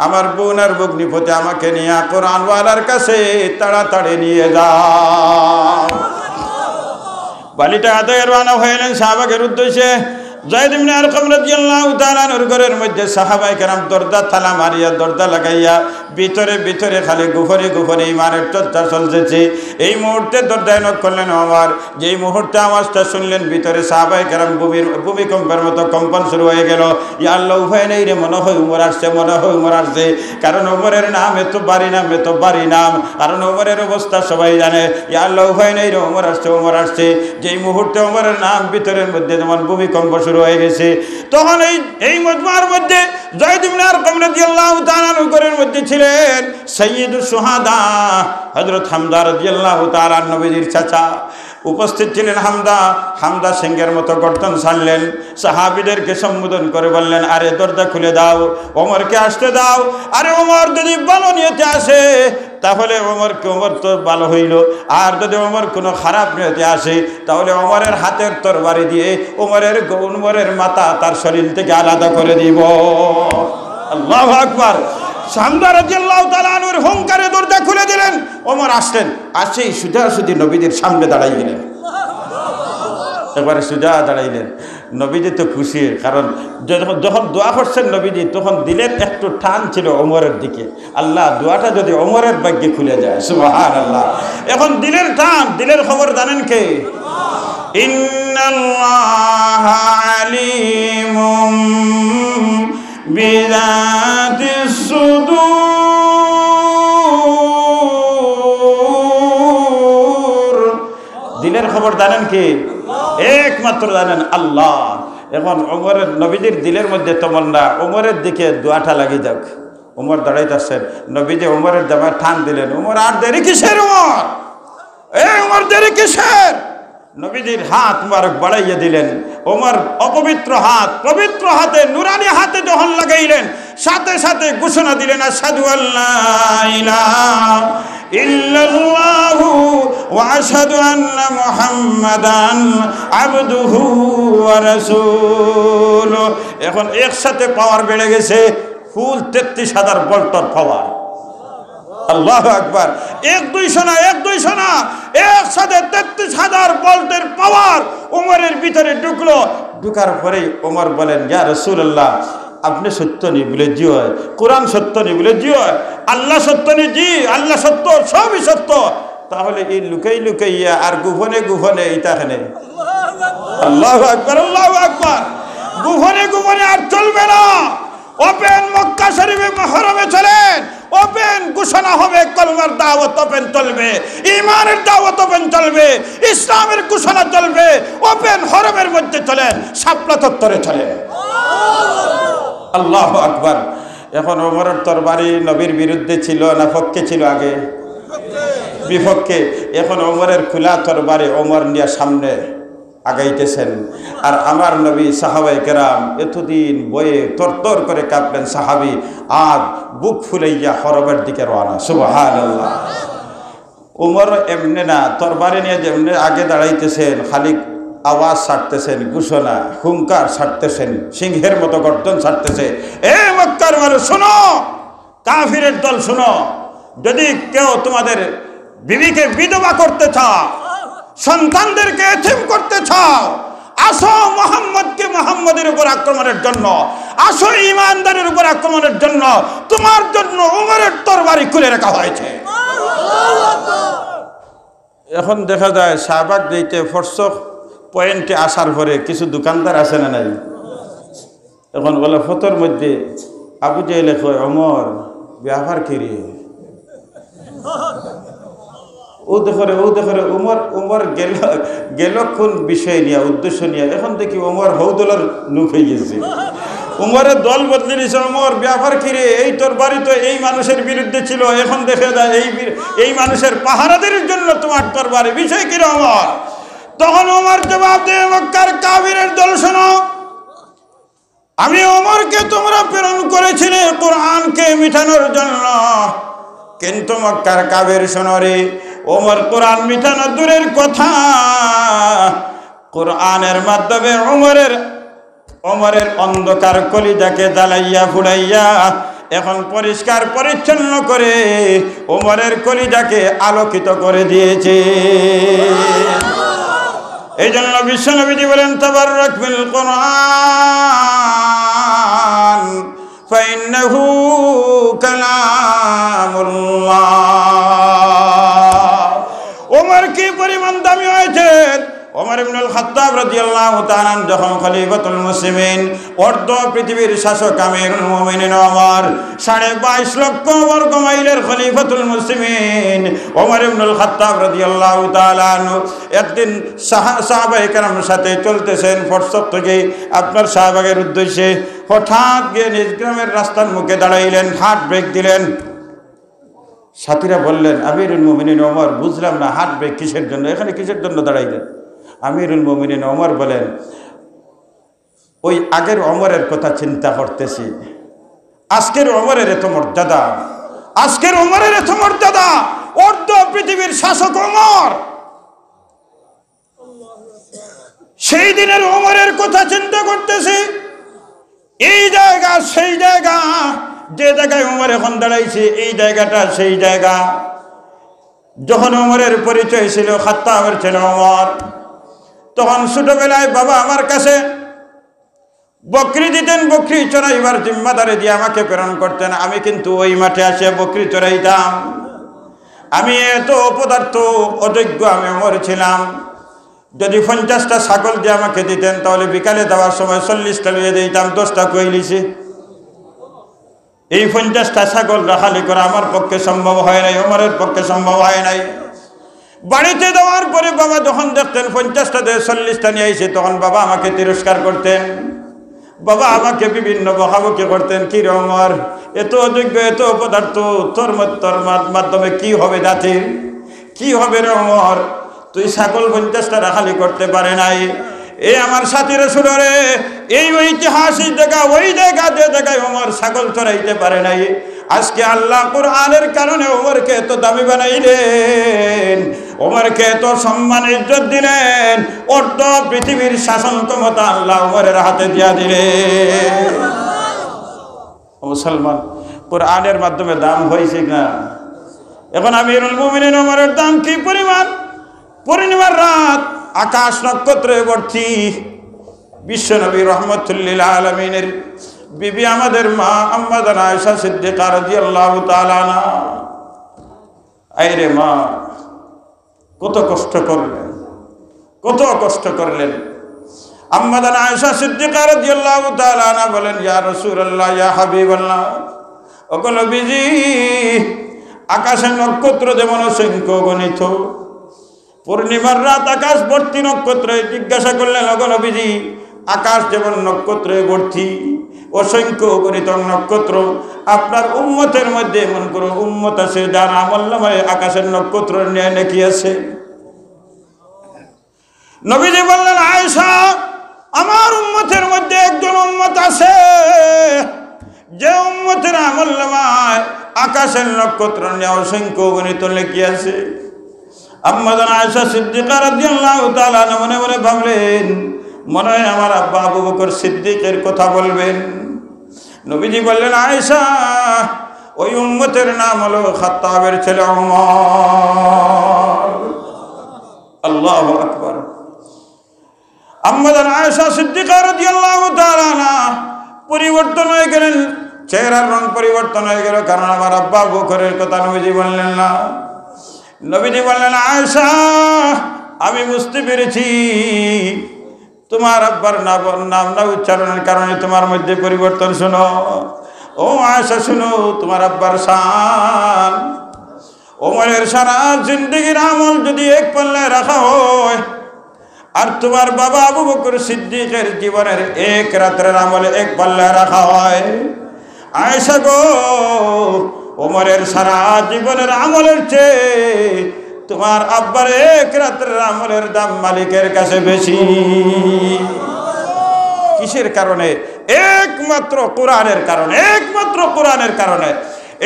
S2: আমার বোনার বগ্নিপতি আমাকে নিয়ে কোরআনওয়ালার কাছে তাড়াতাড়ি নিয়ে যাও। বালিটা আদায়ের রানা হইলেন সাহাবাগের উদ্দেশ্যে। জয়েদ ইবনে আরকাম রাদিয়াল্লাহু তাআলা আনহুর ঘরের মধ্যে সাহাবায়ে কেরাম দরজা তালা মারিয়া দরজা লাগাইয়া ভিতরে ভিতরে খালি গুফরে গুফরে ইমানের চর্চা চলতেছে। এই মুহূর্তে দরজায় নক করলেন ওমর। যেই মুহূর্তে আওয়াজটা শুনলেন ভিতরে সাহাবায়ে কেরাম ভূমিকম্পের মতো কম্পন শুরু হয়ে গেল। ইয়া আল্লাহ, উপায় নেই রে, মনে হয় উমর আসছে, মনে হয় উমর আসছে। কারণ ওমরের নাম এত বাড়ি নাম, এত বাড়ি নাম, কারণ ওমরের অবস্থা সবাই জানে। ইয়া আল্লাহ, উপায় নেই রে, ওমর আসছে, ওমর আসছে। যেই মুহূর্তে ওমরের নাম ভিতরের মধ্যে যেমন ভূমিকম্প শুরু হয়ে গেছে, তখন এই মজমার মধ্যে জয়েদ ইবনে আরকাম রাদিয়াল্লাহু তাআলা আনহু ঘরের মধ্যে ছিলেন সাইয়্যিদুশ শুহাদা হযরত হামজা রাদিয়াল্লাহু তাআলা নবীজির চাচা। উপস্থিত ছিলেন হামজা সিংহের মতো গর্জন ছাড়লেন, সাহাবীদেরকে সম্বোধন করে বললেন, আরে দরজা খুলে দাও, ওমরকে আসতে দাও। আরে ওমর যদি ভালো নিয়তে আসে তাহলে ওমর তো ভালো হইল, আর যদি ওমর কোনো খারাপ নিয়তে আসে তাহলে ওমরের হাতের তরবারি দিয়ে ওমরের মাথা তার শরীর থেকে আলাদা করে দিব। আল্লাহু আকবার। হামজা রাদিয়াল্লাহু তাআলা আনহুর হুঙ্কারে দরজা খুলে দিলেন। ওমর আসলেন, আসেই সোজাসুজি নবীদের সামনে দাঁড়াই গেলেন। এবারে সোজা দাঁড়াইলেন। নবীজি তো খুশি, কারণ যখন দোয়া করছেন নবীজি তখন দিলের একটু টান ছিল ওমরের দিকে। আল্লাহ, দোয়াটা যদি ওমরের ভাগ্যে খুলে যায়, সুবহানাল্লাহ। এখন দিলের টান, দিলের খবর জানেন কে? ইন্নাল্লাহা আলিমুম বিযাতিস সুদূর। দিলের খবর জানেন কে? একমাত্র জানেন আল্লাহ। এখন ওমরের নবীজির দিলের মধ্যে তমন্না, ওমরের দিকে দোয়াটা লাগিয়ে যাক। ওমর দাঁড়াইতেছেন, নবীজি ওমরের জামা টান দিলেন। ওমর, আর দেরি কিসের ওমর? ওমর দেরি কিসের? নবীজির হাত মুবারক বাড়াইয়া দিলেন। ওমর অপবিত্র হাত পবিত্র হাতে নুরানি হাতে যখন লাগাইলেন, সাথে সাথে ঘোষণা দিলেন, আশহাদু আল্লা ইলাহা ইল্লাল্লাহু ওয়া আশহাদু আন্না মুহাম্মাদান আবদুহু ওয়া রাসূলুহু। এখন একসাথে পাওয়ার বেড়ে গেছে, ফুল 33,000 ভোল্টের পাওয়ার। আল্লাহু আকবার। এক দুইশো না, একসাথে 33,000 ভোল্টের পাওয়ার ওমরের ভিতরে ঢুকলো। ঢুকার পরেই ওমর বলেন, ইয়া রাসূলুল্লাহ, আপনি সত্য নেই বলে জি হয়, কোরআন সত্য নেই বলে জি হয়, আল্লাহ সত্য নেই জি, আল্লাহ সত্য, সবই সত্য। তাহলে এই লুকাইয়া আর গোপনে গোপনে এইটাখানে। আল্লাহু আকবার, আল্লাহু আকবার। গোপনে আর চলবে না। ওপেন মক্কা শরীফে মুহররমে চলেন, ওপেন ঘোষণা হবে, কলমার দাওয়াত ওপেন চলবে, ঈমানের দাওয়াত ওপেন চলবে, ইসলামের ঘোষণা চলবে। ওপেন হরমের মধ্যে চলেন, শাপলা চত্বরে চলেন। আল্লাহু আকবার। এখন ওমরের তরবারি নবীর বিরুদ্ধে ছিল না পক্ষে ছিল? আগে বিপক্ষে। এখন ওমরের খোলা তরবারি ওমর নিয়ে সামনে আগাইতেছেন। আর আমার নবী সাহাবায়ে কেরাম এতদিন বয়ে তরতর করে কাঁপলেন সাহাবী, আজ বুক ফুলাইয়া হরমের দিকে রওনা। সুবহানাল্লাহ। ওমর এমনি না, তরবারি নিয়ে যেমনি আগে দাঁড়াইতেছেন, খালি আওয়াজ ছাড়তেছেন, ঘোষণা হুঙ্কার ছাড়তেছেন, সিংহের মতো গর্জন ছাড়তেছে, এ মক্কার মানুষ শোনো, কাফিরের দল শোনো, যদি কেউ তোমাদের বিবিকে বিধবা করতে চাও, সন্তানদেরকে এতিম করতে চাও, আসো মুহাম্মদকে মুহাম্মদের উপর আক্রমণের জন্য, আসো ঈমানদারের উপর আক্রমণের জন্য, তোমার জন্য উমরের তরবারি খুলে রাখা হয়েছে। এখন দেখা যায় শাহবাগ দিতে ফরসক পয়েন্টে আসার পরে কিছু দোকানদার আছে না নাই, এখন বলে ফতোর মধ্যে আবু জাহেলে কয় ওমর ব্যাপার কিরে, ও দেখরে উমর গেল কোন বিষয় নিয়ে, উদ্দেশ্য নিয়ে, এখন দেখি ওমর হৌদলার লুক হয়ে গেছে, উমরের দল বদলে নিছে, ওমর ব্যাপার কিরে, এই তোর বাড়ি তো এই মানুষের বিরুদ্ধে ছিল, এখন দেখে যায় এই মানুষের পাহারাদের জন্য তোমার তোর বাড়ি, বিষয় কিরে ওমর? তখন ওমর জবাব দেয়, মক্কার কাফিরের দল শোনো, আমি ওমরকে তোমরা প্রেরণ করেছিলে কোরআনকে মিটানোর জন্য, কিন্তু মক্কার কাফির শোনো রে, ওমর কোরআন মিটানো দূরের কথা, কোরআনের মাধ্যমে ওমরের অন্ধকার কলিজাকে জ্বালাইয়া ফুড়াইয়া এখন পরিষ্কার পরিচ্ছন্ন করে ওমরের কলিজাকে আলোকিত করে দিয়েছে। এই জন্য বিশ্বনবীজি বলেন, তাবাররাক বিল কোরআন ফাইন্নাহু কালামুল্লাহ। ওমর কি পরিমাণ দামি হয়েছে! ওমর ইবনুল খাত্তাব রাদিয়াল্লাহু তাআলা যখন খলিফাতুল মুসলিমিন, অর্ধ পৃথিবীর শাসক আমিরুল মুমিনিন ওমর, 22.5 লক্ষ বর্গ মাইলের খলিফাতুল মুসলিমিন ওমর ইবনুল খাত্তাব রাদিয়াল্লাহু তাআলা একদিন সাহাবায়ে কেরামের সাথে চলতেছেন, ফরসত থেকে আপনার শাহবাগের উদ্দেশ্যে, হঠাৎ গিয়ে নিজ গ্রামের রাস্তার মুখে দাঁড়াইলেন, হাত ব্রেক দিলেন। সাথীরা বললেন, আমিরুল মুমিনিন ওমর, বুঝলাম না হাত ব্রেক কিসের জন্য, এখানে কিসের জন্য দাঁড়াইলেন? আমিরুল মুমিনিন ওমর বলেন, ওই আগের ওমরের কথা চিন্তা করতেছি, আজকের ওমরের এত মর্যাদা, আজকের ওমরের এত মর্যাদা, অর্ধ পৃথিবীর শাসক ওমর, সেই দিনের ওমরের কথা চিন্তা করতেছি। এই জায়গা সেই জায়গা, যে জায়গায় ওমর এখন দাঁড়াইছে এই জায়গাটা সেই জায়গা। যখন ওমরের পরিচয় ছিল খাত্তাবের ছেলে ওমর, তখন ছোটবেলায় বাবা আমার কাছে বকরি দিতেন, বকরি চড়াইবার জিম্মাদারি দিয়ে আমাকে প্রেরণ করতেন, আমি কিন্তু ওই মাঠে আসে বকরি চড়াইতাম। আমি এত অপদার্থ অযোগ্য আমি ওমর ছিলাম। যদি 50টা ছাগল দিয়ে আমাকে দিতেন, তাহলে বিকালে দেওয়ার সময় 40টা লিয়ে দিতাম, 10টা কইলিছি। এই 50টা ছাগল রাখালি করা আমার পক্ষে সম্ভব হয় নাই, ওমরের পক্ষে সম্ভব হয় নাই। বাড়িতে দেওয়ার পরে বাবা যখন দেখতেন 50টা দিয়ে 40টা নিয়ে আইছে, তখন বাবা আমাকে তিরস্কার করতেন, বাবা আমাকে বিভিন্ন বকাবকি করতেন, কি রে ওমর, এত অযোগ্য এত অপদার্থ, তোর মাধ্যমে কি হবে জাতির, কি হবে রে ওমর, তুই ছাগল 50টা রাখালি করতে পারে নাই। এই আমার সাথীরা শুনো রে, এই ঐতিহাসিক জায়গা, ওই জায়গা যে জায়গায় ওমর ছাগল চড়াইতে পারে নাই, আজকে আল্লাহ কোরআনের কারণে ওমরকে এত দামি বানাইলেন, ওমরকে এত সম্মান ইজ্জত দিলেন, অর্ধ পৃথিবীর শাসন ক্ষমতা আল্লাহ ওমরের হাতে দিয়া দিলেন। মুসলমান, কোরআনের মাধ্যমে দাম হয়েছে না? এখন আমিরুল মুমিনিন ওমরের দাম কি পরিমাণ! পূর্ণিমার রাত, আকাশ নক্ষত্রে ভর্তি, বিশ্বনবী রহমতুল্লিল আলমিনের বিবি আমাদের মা আম্মা জানা আয়েশা সিদ্দিকা রাদিয়াল্লাহু তাআলা আনহা, আইরে মা, কত কষ্ট করলেন, কত কষ্ট করলেন। আম্মা জানা আয়েশা সিদ্দিকা রাদিয়াল্লাহু তাআলা আনহা বলেন, ইয়া রাসূলুল্লাহ, ইয়া হাবিবাল্লাহ, ওগো নবীজি, আকাশের নক্ষত্র যেমন অসংখ্য গণিত, পূর্ণিমার রাত আকাশ ভর্তি নক্ষত্রে। জিজ্ঞাসা করলেন, ওগো নবীজি, আকাশ যেমন নক্ষত্রে ভর্তি, অসংখ্য গণিত নক্ষত্র, আপনার উম্মতের মধ্যে এমন কোনো উম্মত আছে যার আমলনামায় আকাশের নক্ষত্র নিয়ে নেকি আছে? নবীজি বললেন, আয়েশা, আমার উম্মতের মধ্যে একজন উম্মত আছে যে উম্মতের আমলনামায় আকাশের নক্ষত্র নিয়ে অসংখ্য গণিত লেখি আছে। আম্মা জান আয়েশা সিদ্দিকা রাদিয়াল্লাহু তাআলা মনে মনে ভাবলেন, মনে হয় আমার আব্বা আবু বকর সিদ্দিকের কথা বলবেন। নবীজি বললেন, আয়েশা, ওই উম্মতের নাম হলো খাত্তাবের ছেলে ওমর। আল্লাহু আকবার। আম্মা জান আয়েশা সিদ্দিকা রাদিয়াল্লাহু তাআলা পরিবর্তন হয়ে গেলেন, চেহারার রং পরিবর্তন হয়ে গেল, কারণ আমার আব্বা আবু বকরের কথা নবীজি বললেন না। নবীজি বললেন, আয়েশা, আমি বুঝতে পেরেছি তোমার আব্বার নাম না উচ্চারণের কারণে তোমার মধ্যে পরিবর্তন। শোনো ও আয়েশা, শোনো, তোমার আব্বার শান, ওমরের সারা জিন্দেগির আমল যদি এক পাল্লায় রাখা হয়, আর তোমার বাবা আবু বকর সিদ্দিকের জীবনের এক রাতের আমলে এক পাল্লায় রাখা হয়, আয়েশা গো, ওমরের সারা জীবনের আমলের চেয়ে তোমার আব্বার এক রাতের আমলের দাম মালিকের কাছে বেশি। কিসের কারণে? একমাত্র কোরআনের কারণে, একমাত্র কোরআনের কারণে।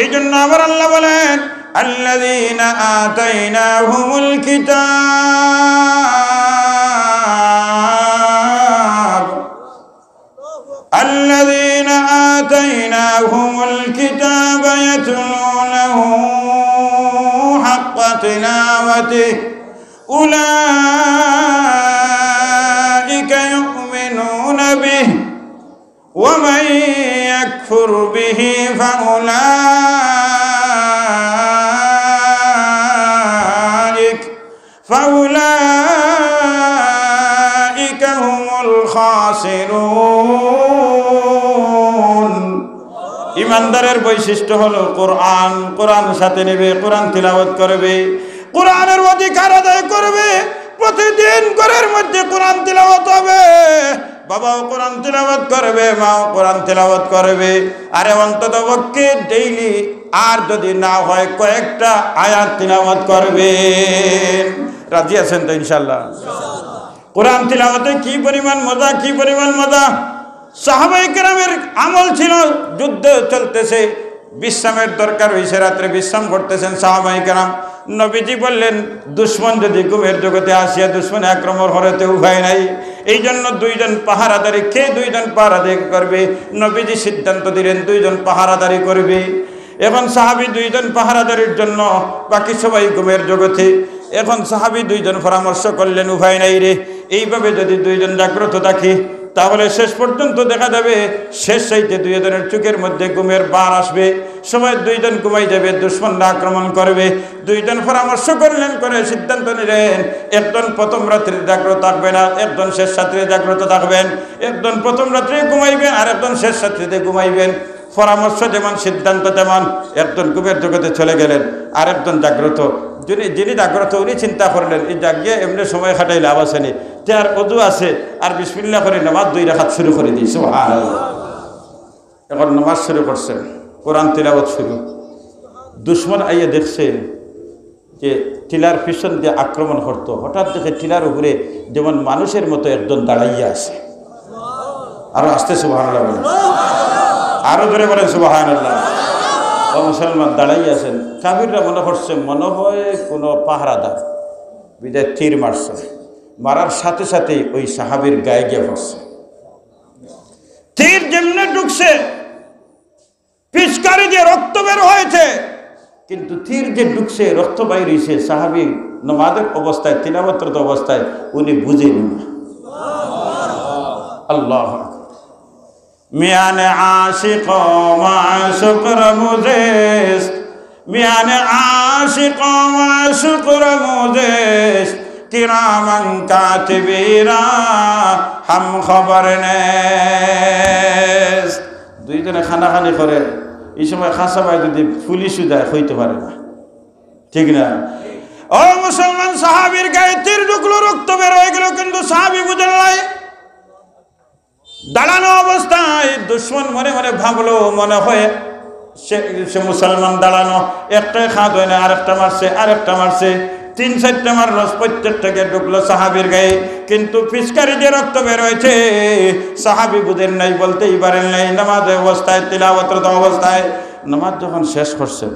S2: এই জন্য আবার আল্লাহ বলেন, আল্লাযীনা আতাইনাহুমুল কিতাব, الذين آتيناهم الكتاب يتلونه حق تلاوته أولئك يؤمنون به ومن يكفر به فأولئك هم الخاسرون। ইমানদারের বৈশিষ্ট্য হলো কোরআন, কোরআন সাথে নেবে, কোরআন তিলাওয়াত করবে, কোরআনের অধিকার আদায় করবে। প্রতিদিন ঘরের মধ্যে কোরআন তিলাওয়াত হবে, বাবাও কোরআন তিলাওয়াত করবে, মাও কোরআন তিলাওয়াত করবে। আরে অন্তত পক্ষে ডেইলি, আর যদি না হয় কয়েকটা আয়াত তিলাওয়াত করবে। রাজি আছেন তো ইনশাআল্লাহ? কোরআন তিলাওয়াতে কি পরিমাণ মজা, কি পরিমাণ মজা! সাহাবায়ে কেরামের আমল ছিল, যুদ্ধ চলতেছে, বিশ্রামের দরকার হয়েছে, রাত্রে বিশ্রাম করতেছেন সাহাবায়ে কেরাম। নবীজি বললেন, দুশ্মন যদি ঘুমের জগতে আসিয়া দুশ্মনে আক্রমণ হতে উপায় নাই, এই জন্য দুইজন পাহারাদারি, কে দুইজন পাহারাদারি করবে? নবীজি সিদ্ধান্ত দিলেন দুইজন পাহারাদারি করবে। এখন সাহাবী দুইজন পাহারাদারির জন্য, বাকি সবাই ঘুমের জগতে। এখন সাহাবী দুইজন পরামর্শ করলেন, উপায় নাই রে, এইভাবে যদি দুইজন জাগ্রত থাকি তাহলে শেষ পর্যন্ত দেখা যাবে শেষ চাইতে দুইজনের চোখের মধ্যে ঘুমের বার আসবে, সবাই দুইজন ঘুমাই যাবে, দুশ্মনরা আক্রমণ করবে। দুইজন পরামর্শ করলেন, করে সিদ্ধান্ত নিলেন, একজন প্রথম রাত্রে জাগ্রত থাকবে না, একজন শেষ রাত্রে জাগ্রত থাকবেন। একজন প্রথম রাত্রে ঘুমাইবেন আর একজন শেষ রাত্রিতে ঘুমাইবেন। পরামর্শ যেমন, সিদ্ধান্ত তেমন। একজন ঘুমের জগতে চলে গেলেন, আর একজন জাগ্রত। যিনি জাগ্রত উনি চিন্তা করলেন, এই জাগিয়ে এমনি সময় খাটাই লাভ আসেনি, তার অজু আছে, আর বিসমিল্লাহ করে নামাজ 2 রাকাত শুরু করে দিই। সুবহানাল্লাহ। এখন নামাজ শুরু করছেন, কোরআন তিলাওয়াত শুরু। দুশ্মন আইয়া দেখছে যে টিলার পিছন দিয়ে আক্রমণ করতো, হঠাৎ দেখে টিলার উপরে যেমন মানুষের মতো একজন দাঁড়াইয়া আছে। আরো আসতে সুবহানাল্লাহ বলেন, আরো ধরে বলেন সুবহানাল্লাহ। ও মুসলমান, দাঁড়াইয়া আছেন। কাফিররা মনে করছে মনে হয় কোনো পাহারাদার, বিদায় তীর মারছে। মারার সাথে সাথে ওই সাহাবীর গায়ে গিয়ে পড়ছে। তীর যেমনে ঢুকছে, পিচকারি দিয়ে রক্ত বের হয়েছে, কিন্তু তীর যে ঢুকছে, রক্ত বাইর হয়েছে, সাহাবী নামাজের অবস্থায়, তিলাওয়াতের অবস্থায় উনি বুঝেন না। আল্লাহ মিয়ানে আশিক মাশুক রমুজেস, মিয়ানে আশিক মাশুক রমুজেস, কিরামান কাতিবিরা হাম খবর নেস। দুইজনে খানাখানি করে। এই সময় খাসা ভাই যদি পুলিশও যায় হইতে পারে না, ঠিক না? ও মুসলমান, সাহাবীর গায়ে তীর ঢুকলো, রক্ত বের হয়ে গেল, কিন্তু সাহাবী বুঝেন নাই। দাঁড়ানো অবস্থায় দুশ্মন মনে মনে ভাবলো, মনে হয় সে মুসলমান দাঁড়ানো, একটাই খাত হয় না, আরেকটা মারছে, আরেকটা মারছে, 3-4টা মারল, প্রত্যেকটাকে ঢুকলো সাহাবীর গায়ে, কিন্তু পিচকারি যে রক্ত বের হয়েছে সাহাবী বুঝেন নাই, বলতেই পারেন নাই। নামাজের অবস্থায়, তিলাওয়াতের অবস্থায়, নামাজ যখন শেষ করছেন,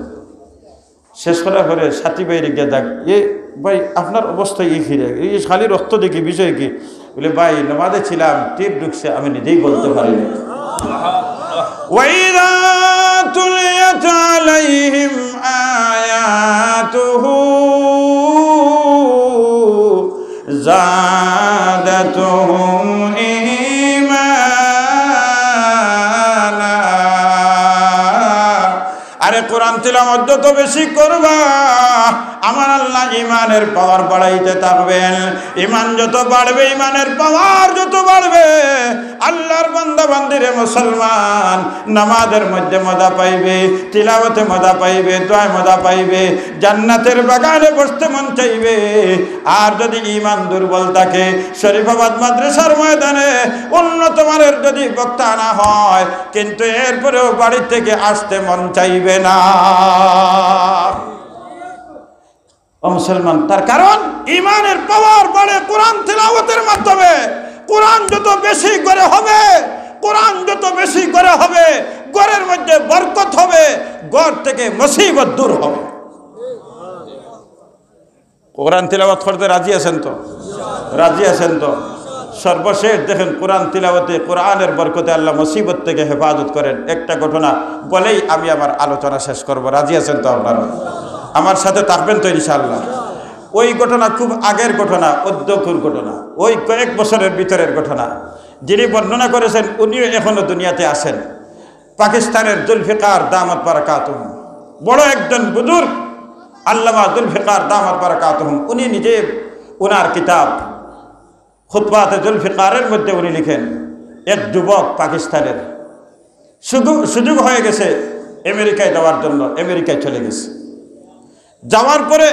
S2: শেষ করার পরে সাথী বাইরে গিয়ে দেখ, ভাই আপনার অবস্থা এই ফিরে এই খালি রক্ত দেখি বিষয় কি? বলে ভাই নামাজে ছিলাম, টিপ ঢুকছে, আমি নিজেই বলতে পারিনি।
S1: وَإِذَا تُلِيَتْ عَلَيْهِمْ آيَاتُهُ زَادَتْهُمْ إِيمَانًا। আরে কোরআন তিলাওয়াত যত বেশি করবা আমার আল্লাহ ইমানের পাওয়ার বাড়াইতে থাকবেন। ইমান যত বাড়বে, ইমানের পাওয়ার যত বাড়বে, আল্লাহর বান্দা বান্দিরে মুসলমান নামাজের মধ্যে মজা পাইবে, তিলাওয়াতে মজা পাইবে, দোয়ায় মজা পাইবে, জান্নাতের বাগানে বসতে মন চাইবে। আর যদি ইমান দুর্বল থাকে, শরীফাবাদ মাদ্রাসার ময়দানে উন্নত মানের যদি বক্তা না হয়, কিন্তু এরপরেও বাড়ি থেকে আসতে মন চাইবে না। ও মুসলমান, তার কারণ ইমানের পাওয়ার বাড়ে কোরআন তিলাওয়াতের মাধ্যমে। কোরআন যত বেশি করে হবে, কোরআন যত বেশি করে হবে, ঘরের মধ্যে বরকত হবে, ঘর থেকে মুসিবত দূর হবে। কোরআন তিলাওয়াত করতে রাজি আছেন তো? রাজি আছেন তো? সর্বশেষ দেখেন কোরআন তিলাওয়াতে, কোরআনের বরকতে আল্লাহ মুসিবত থেকে হেফাজত করেন। একটা ঘটনা বলেই আমি আমার আলোচনা শেষ করব। রাজি আছেন তো আপনারা? আমার সাথে থাকবেন তো ইনশাআল্লাহ? ওই ঘটনা খুব আগের ঘটনা, অধ্যক্ষর ঘটনা, ওই কয়েক বছরের ভিতরের ঘটনা। যিনি বর্ণনা করেছেন উনিও এখনো দুনিয়াতে আছেন। পাকিস্তানের জুলফিকার দামাত বারাকাতুহুম, বড় একজন বুজুর্গ আল্লামা জুলফিকার দামাত বারাকাতুহুম। উনি নিজে ওনার কিতাব খুতবাতে জুলফিকারের মধ্যে উনি লিখেন, এক যুবক পাকিস্তানের সুযোগ হয়ে গেছে আমেরিকায় যাওয়ার জন্য, আমেরিকায় চলে গেছে। যাওয়ার পরে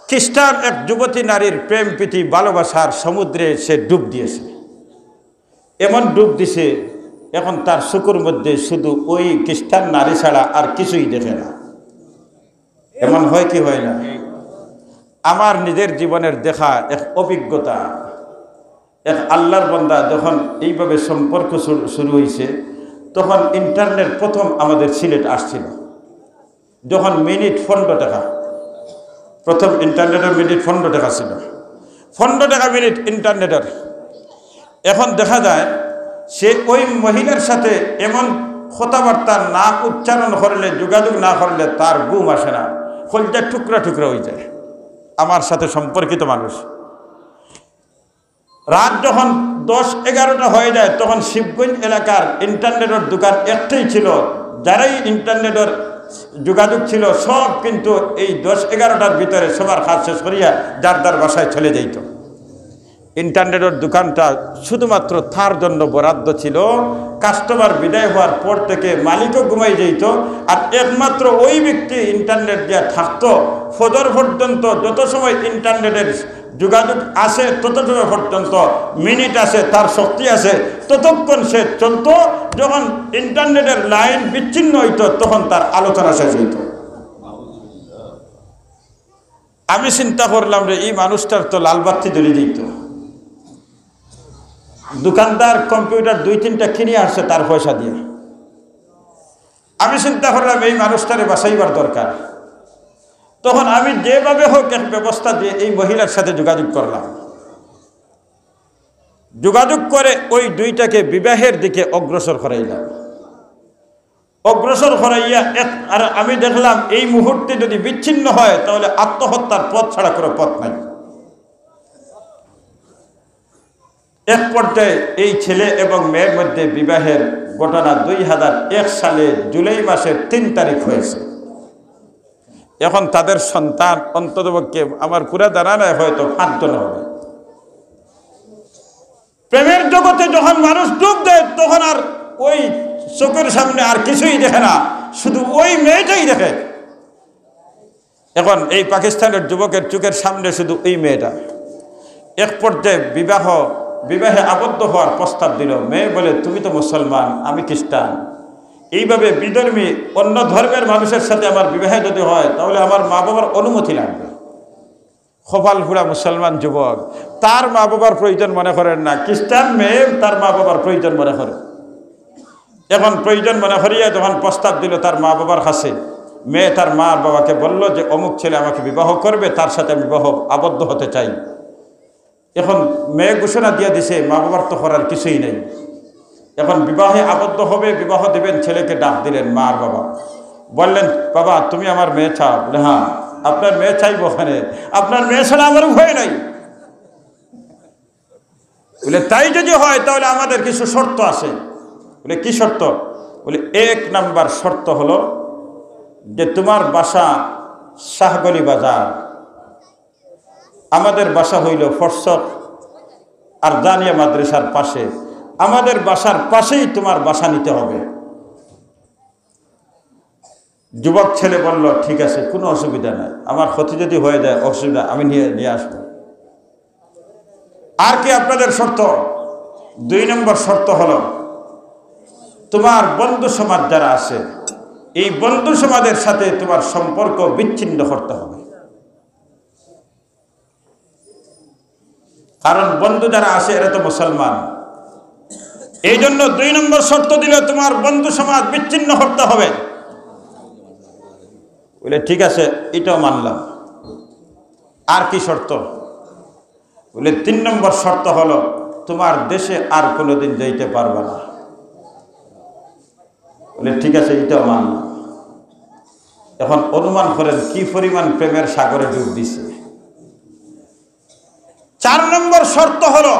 S1: খ্রিস্টান এক যুবতী নারীর প্রেম প্রীতি ভালোবাসার সমুদ্রে সে ডুব দিয়েছে। এমন ডুব দিছে, এখন তার চোখের মধ্যে শুধু ওই খ্রিস্টান নারী ছাড়া আর কিছুই দেখে না। এমন হয় কি হয় না? আমার নিজের জীবনের দেখা এক অভিজ্ঞতা। এক আল্লাহর বান্দা যখন এইভাবে সম্পর্ক শুরু হয়েছে, তখন ইন্টারনেট প্রথম আমাদের সিলেট আসছিল, যখন মিনিট 15 টাকা, প্রথম ইন্টারনেটের মিনিট 15 টাকা ছিল, 15 টাকা মিনিট ইন্টারনেটের। এখন দেখা যায় সে ওই মহিলার সাথে এমন কথাবার্তা না উচ্চারণ করলে, যোগাযোগ না করলে তার ঘুম আসে না, কলজা টুকরা টুকরা হয়ে যায়। আমার সাথে সম্পর্কিত মানুষ, রাত যখন 10-11টা হয়ে যায়, তখন শিবগঞ্জ এলাকার ইন্টারনেটের দোকান একটাই ছিল। যারাই ইন্টারনেটের যোগাযোগ ছিল সব কিন্তু এই 10-11টার ভিতরে সবার কাজ শেষ করিয়া যার যার বাসায় চলে যাইত। ইন্টারনেটের দোকানটা শুধুমাত্র তার জন্য বরাদ্দ ছিল। কাস্টমার বিদায় হওয়ার পর থেকে মালিকও ঘুমাই যেত, আর একমাত্র ওই ব্যক্তি ইন্টারনেট দিয়ে থাকতো ফজর পর্যন্ত। যত সময় ইন্টারনেটের যোগাযোগ আসে তত সময় পর্যন্ত, মিনিট আসে, তার শক্তি আছে, ততক্ষণ সে চলত। যখন ইন্টারনেটের লাইন বিচ্ছিন্ন হইত তখন তার আলোচনা শেষ হইত। আমি চিন্তা করলাম রে, এই মানুষটার তো লালবাতি জ্বলে দিত। দোকানদার কম্পিউটার 2-3টা কিনে আসছে তার পয়সা দিয়ে। আমি চিন্তা করলাম এই মানুষটারে বাঁচাইবার দরকার। তখন আমি যেভাবে হোক এক ব্যবস্থা দিয়ে এই মহিলার সাথে যোগাযোগ করলাম। যোগাযোগ করে ওই দুইটাকে বিবাহের দিকে অগ্রসর করাইলাম। অগ্রসর করাইয়া আর আমি দেখলাম এই মুহূর্তে যদি বিচ্ছিন্ন হয় তাহলে আত্মহত্যার পথ ছাড়া কোনো পথ নাই। এক পর্যায়ে এই ছেলে এবং মেয়ের মধ্যে বিবাহের ঘটনা 2001 সালে জুলাই মাসের 3 তারিখ হয়েছে। এখন তাদের সন্তান অন্ততপক্ষে আমার পুরা জানা নাই, হয়তো 5 জন হবে। প্রেমের জগতে যখন মানুষ ডুব দেয় তখন আর ওই চোখের সামনে আর কিছুই দেখে না, শুধু ওই মেয়েটাই দেখে। এখন এই পাকিস্তানের যুবকের চোখের সামনে শুধু এই মেয়েটা। এক পর্যায়ে বিবাহে আবদ্ধ হওয়ার প্রস্তাব দিল। মেয়ে বলে, তুমি তো মুসলমান, আমি খ্রিস্টান, এইভাবে বিধর্মী অন্য ধর্মের মানুষের সাথে আমার বিবাহে যদি হয় তাহলে আমার মা বাবার অনুমতি লাগবে। কপাল পুরা মুসলমান যুবক, তার মা বাবার প্রয়োজন মনে করেন না, খ্রিস্টান মেয়ে তার মা বাবার প্রয়োজন মনে করে। এখন প্রয়োজন মনে করিয়া যখন প্রস্তাব দিল তার মা বাবার কাছে,
S2: মেয়ে তার মা আর বাবাকে বলল যে অমুক ছেলে আমাকে বিবাহ করবে, তার সাথে আমি বিবাহ আবদ্ধ হতে চাই। এখন মেয়ে ঘোষণা দিয়ে দিছে, মা বাবার তো করার কিছুই নেই। এখন বিবাহে আবদ্ধ হবে, বিবাহ দেবেন, ছেলেকে ডাক দিলেন মা আর বাবা, বললেন বাবা তুমি আমার মেয়ে চাও? বলে হ্যাঁ। আপনার মেয়ে চাইব? ওখানে আপনার মেয়ে ছাড়া আমার ভয় নাই। বলে তাই যদি হয় তাহলে আমাদের কিছু শর্ত আছে। বলে কি শর্ত? বলে 1 নাম্বার শর্ত হলো যে তোমার বাসা শাহগলি বাজার, আমাদের বাসা হইল ফরসক আর জানিয়া মাদ্রাসার পাশে, আমাদের বাসার পাশেই তোমার বাসা নিতে হবে। যুবক ছেলে বলল ঠিক আছে, কোনো অসুবিধা নাই, আমার ক্ষতি যদি হয়ে যায় অসুবিধা, আমি নিয়ে আসবো। আর কি আপনাদের শর্ত? 2 নম্বর শর্ত হলো তোমার বন্ধু সমাজ যারা আছে, এই বন্ধু সমাজের সাথে তোমার সম্পর্ক বিচ্ছিন্ন করতে হবে। কারণ বন্ধু যারা আছে এরা তো মুসলমান। এই জন্য 2 নম্বর শর্ত দিলে তোমার বন্ধু সমাজ বিচ্ছিন্ন করতে হবে। বলে ঠিক আছে, এটাও মানলাম। আর কি শর্ত? বলে 3 নম্বর শর্ত হলো তোমার দেশে আর কোনোদিন যাইতে পারবে না। বলে ঠিক আছে, এটাও মানলাম। এখন অনুমান করেন কি পরিমাণ প্রেমের সাগরে ডুব দিছে। 4 নম্বর শর্ত হলো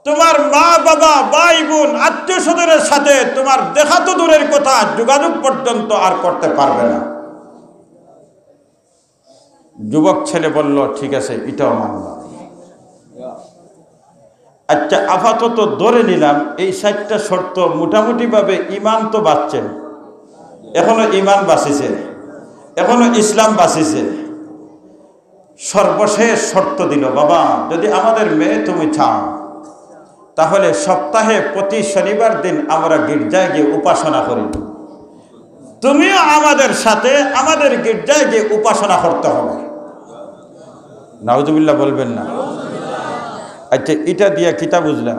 S2: তোমার মা বাবা ভাই বোন আত্মীয় স্বজনের সাথে তোমার দেখা তো দূরের কথা, যোগাযোগ পর্যন্ত আর করতে পারবে না। যুবক ছেলে বলল ঠিক আছে, এটাও মানলাম। আচ্ছা আপাতত ধরে নিলাম এই 4টা শর্ত মোটামুটি ভাবে ইমান তো বাঁচছেন, এখনো ইমান বাঁচিছে, এখনো ইসলাম বাঁচিছে। সর্বশেষ শর্ত দিল, বাবা যদি আমাদের মেয়ে তুমি চাও তাহলে সপ্তাহে প্রতি শনিবার দিন আমরা গির্জায় গিয়ে উপাসনা করি, তুমিও আমাদের সাথে আমাদের গির্জায় গিয়ে উপাসনা করতে হবে। নাউজুবিল্লাহ বলবেন না? আচ্ছা এটা দিয়ে কিতা বুঝলাম?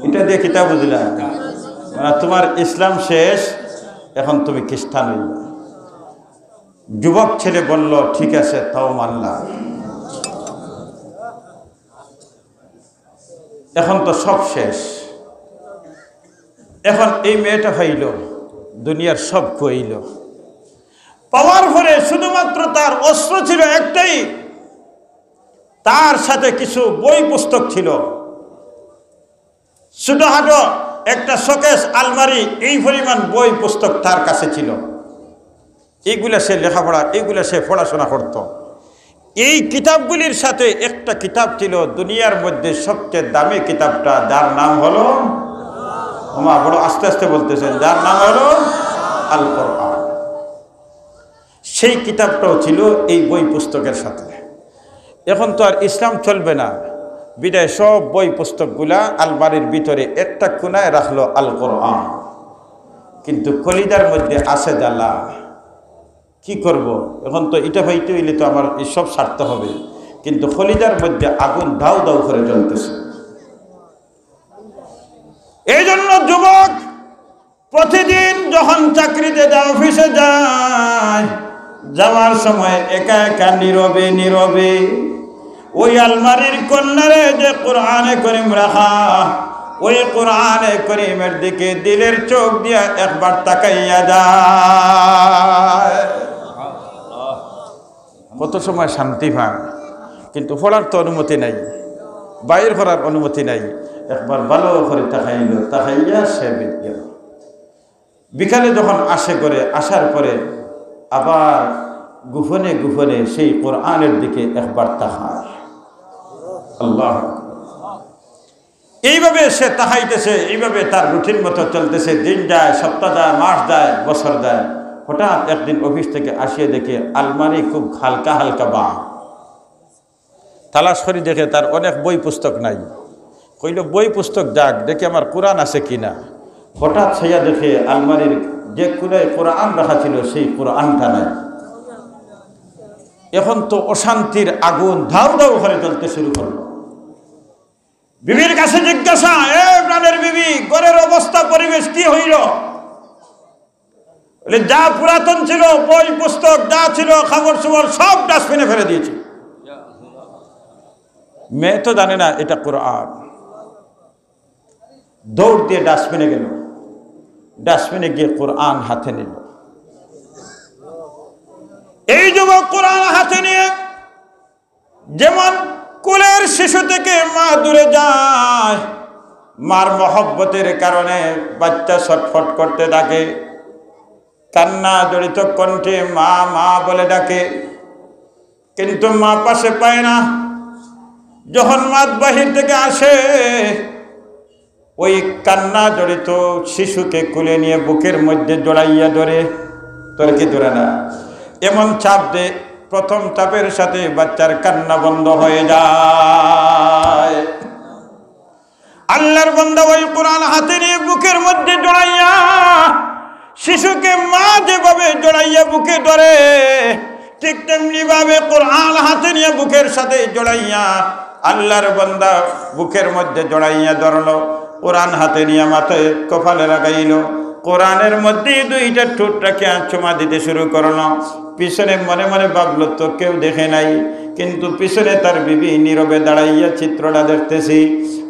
S2: এটা দিয়ে কিতা বুঝলাম? মানে তোমার ইসলাম শেষ, এখন তুমি খ্রিস্টান হইবা। যুবক ছেলে বলল ঠিক আছে, তাও মানলাম। এখন তো সব শেষ। এখন এই মেয়েটা হইল, দুনিয়ার সব কইল, পাওয়ার পরে শুধুমাত্র তার অস্ত্র ছিল একটাই, তার সাথে কিছু বই পুস্তক ছিল, ছোটখাটো একটা শোকেস আলমারি, এই পরিমাণ বই পুস্তক তার কাছে ছিল। এইগুলা সে লেখাপড়া, এইগুলা সে পড়াশোনা করত। এই কিতাবগুলির সাথে একটা কিতাব ছিল দুনিয়ার মধ্যে সবচেয়ে দামি কিতাবটা, যার নাম হলো, আমার বড় আস্তে আস্তে বলতেছেন, যার নাম হলো আল কোরআন। সেই কিতাবটাও ছিল এই বই পুস্তকের সাথে। এখন তো আর ইসলাম চলবে না, বিদায় সব বই পুস্তকগুলা আলমারির ভিতরে একটা কোনায় রাখলো আল কোরআন। কিন্তু কলিজার মধ্যে আছে জ্বালা, কি করব? এখন তো এটা হইতে হইলে তো আমার এসব ছাড়তে হবে, কিন্তু কলিজার মধ্যে আগুন দাউ দাউ করে জ্বলতেছে। এই জন্য যুবক প্রতিদিন যখন চাকরিতে যায়, অফিসে যায়, যাওয়ার সময় একা একা নীরবে নীরবে ওই আলমারির কর্নারে যে কোরআনে করিম রাখা, ওই কোরআনে করিমের দিকে দিলের চোখ দিয়া একবার তাকাইয়া যায়। কত সময় শান্তি পায়, কিন্তু পড়ার তো অনুমতি নাই, বাইর করার অনুমতি নাই। একবার ভালো করে তাকাইল, তাকাইয়া সে গেল। বিকালে যখন আসে করে, আসার পরে আবার গোপনে গোপনে সেই কোরআনের দিকে একবার তাকায়। আল্লাহ, এইভাবে সে তাকাইতেছে, এইভাবে তার রুটিন মতো চলতেছে। দিন যায়, সপ্তাহ যায়, মাস যায়, বছর যায়। হঠাৎ একদিন অফিস থেকে আসিয়ে দেখে আলমারি খুব হালকা হালকা বা তালাশ করে দেখে তার অনেক বই পুস্তক নাই। কইল বই পুস্তক যাক, দেখে আমার কোরআন আছে কিনা। হঠাৎ ছাইয়া দেখে আলমারির যে কোনায় কোরআন রাখা ছিল সেই কোরআনটা নাই। এখন তো অশান্তির আগুন ধাউ ধাউ করে জ্বলতে শুরু করলো। বিবির কাছে জিজ্ঞাসা, এ প্রাণের বিবি, ঘরের অবস্থা পরিবেশ কি হইল? বলে যা পুরাতন ছিল বই পুস্তক যা ছিল খবর সবর সব ডাস্টবিনে ফেলে দিয়েছি। মেয়ে তো জানে না এটা কোরআন, দৌড় দিয়ে ডাস্টবিনে গেল, ডাস্টবিনে গিয়ে কোরআন হাতে নিল। এই যুবক কোরআন হাতে নিয়ে যেমন কোলের শিশু থেকে মা দূরে যায়, মার মহব্বতের কারণে বাচ্চা ছটফট করতে থাকে, কান্না জড়িত কণ্ঠে মা মা বলে ডাকে, কিন্তু মা পাশে পায় না। যখন মা বাহির থেকে আসে, ওই কান্না জড়িত শিশুকে কুলে নিয়ে বুকের মধ্যে জড়াইয়া ধরে, তোর কি ধরে না, এমন চাপ দে প্রথম চাপের সাথে বাচ্চার কান্না বন্ধ হয়ে যায়। আল্লাহর বান্দা ওই কোরআন হাতে নিয়ে বুকের মধ্যে জড়াইয়া, শিশুকে মা যেভাবে জড়াইয়া বুকে ধরে, ঠিক তেমনি ভাবে কোরআন হাতে নিয়ে বুকের সাথে জড়াইয়া আল্লাহর বান্দা বুকের মধ্যে জড়াইয়া ধরলো, কোরআন হাতে নিয়ে মাথায় কপালে লাগাইল, কোরআনের মধ্যে দুইটা ঠোঁট রাখে চুমা দিতে শুরু করলো। পিছনে মনে মনে ভাবলো তো কেউ দেখে নাই, কিন্তু পিছনে তার বিবি নীরবে দাঁড়াইয়া চিত্রটা দেখতেছি।